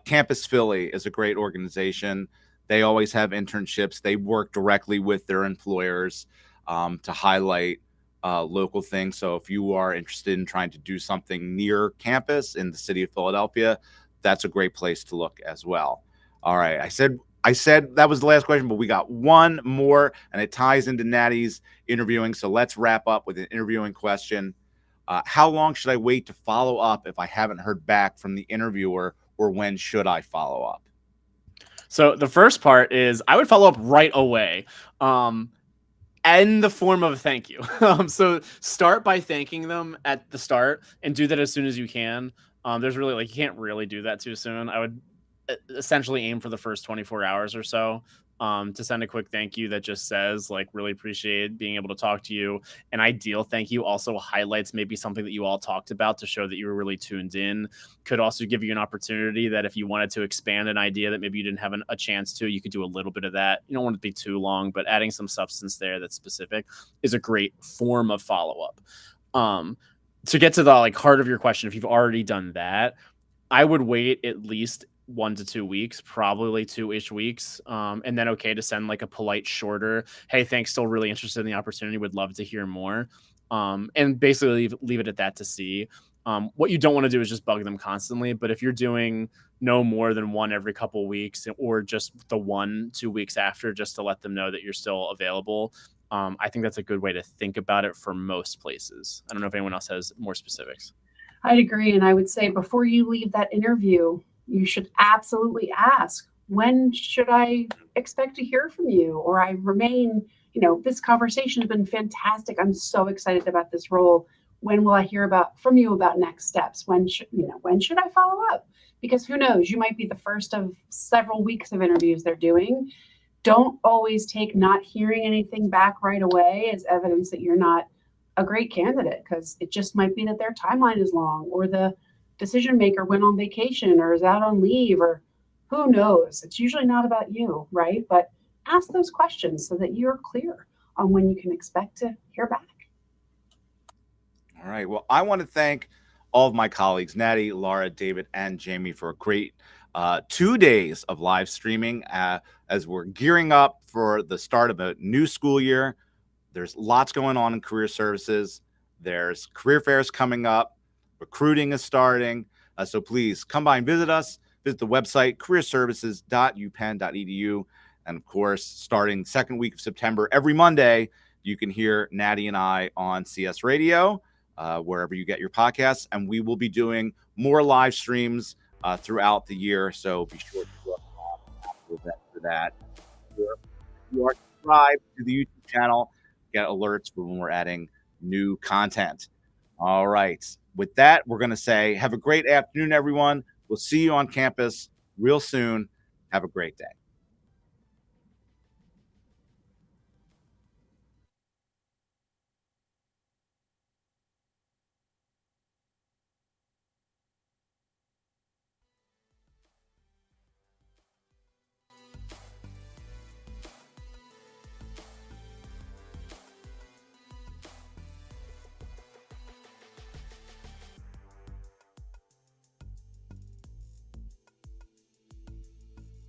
Campus Philly is a great organization. They always have internships. They work directly with their employers to highlight local things. So if you are interested in trying to do something near campus in the city of Philadelphia, that's a great place to look as well. All right. I said that was the last question, but we got one more, and it ties into Natty's interviewing. So let's wrap up with an interviewing question. How long should I wait to follow up if I haven't heard back from the interviewer, or when should I follow up? So the first part is I would follow up right away. In the form of a thank you. So start by thanking them at the start and do that as soon as you can. There's really you can't really do that too soon. I would essentially aim for the first 24 hours or so to send a quick thank you that just says really appreciate being able to talk to you. An ideal thank you also highlights maybe something that you all talked about to show that you were really tuned in. Could also give you an opportunity that if you wanted to expand an idea that maybe you didn't have a chance to, you could do a little bit of that. You don't want it to be too long, but adding some substance there that's specific is a great form of follow-up. To get to the heart of your question, if you've already done that, I would wait at least 1 to 2 weeks, probably 2-ish weeks. And then to send a polite, shorter, hey, thanks, still really interested in the opportunity, would love to hear more. And basically leave it at that to see. What you don't want to do is just bug them constantly. But if you're doing no more than one every couple weeks, or just the 1-2 weeks after, just to let them know that you're still available, I think that's a good way to think about it for most places. I don't know if anyone else has more specifics. I'd agree. And I would say before you leave that interview, you should absolutely ask, when should I expect to hear from you? Or I remain, this conversation has been fantastic. I'm so excited about this role. When will I hear from you about next steps? When should I follow up? Because who knows, you might be the first of several weeks of interviews they're doing. Don't always take not hearing anything back right away as evidence that you're not a great candidate, because it just might be that their timeline is long, or the decision maker went on vacation or is out on leave, or who knows. It's usually not about you, right? But ask those questions so that you're clear on when you can expect to hear back. All right. Well, I want to thank all of my colleagues, Natty, Laura, David, and Jamie, for a great 2 days of live streaming as we're gearing up for the start of a new school year. There's lots going on in career services. There's career fairs coming up. Recruiting is starting. So please come by and visit us. Visit the website, careerservices.upenn.edu. And of course, starting second week of September, every Monday, you can hear Natty and I on CS Radio, wherever you get your podcasts. And we will be doing more live streams throughout the year. So be sure to look for that. If you are subscribed to the YouTube channel, get alerts for when we're adding new content. All right. With that, we're going to say have a great afternoon, everyone. We'll see you on campus real soon. Have a great day.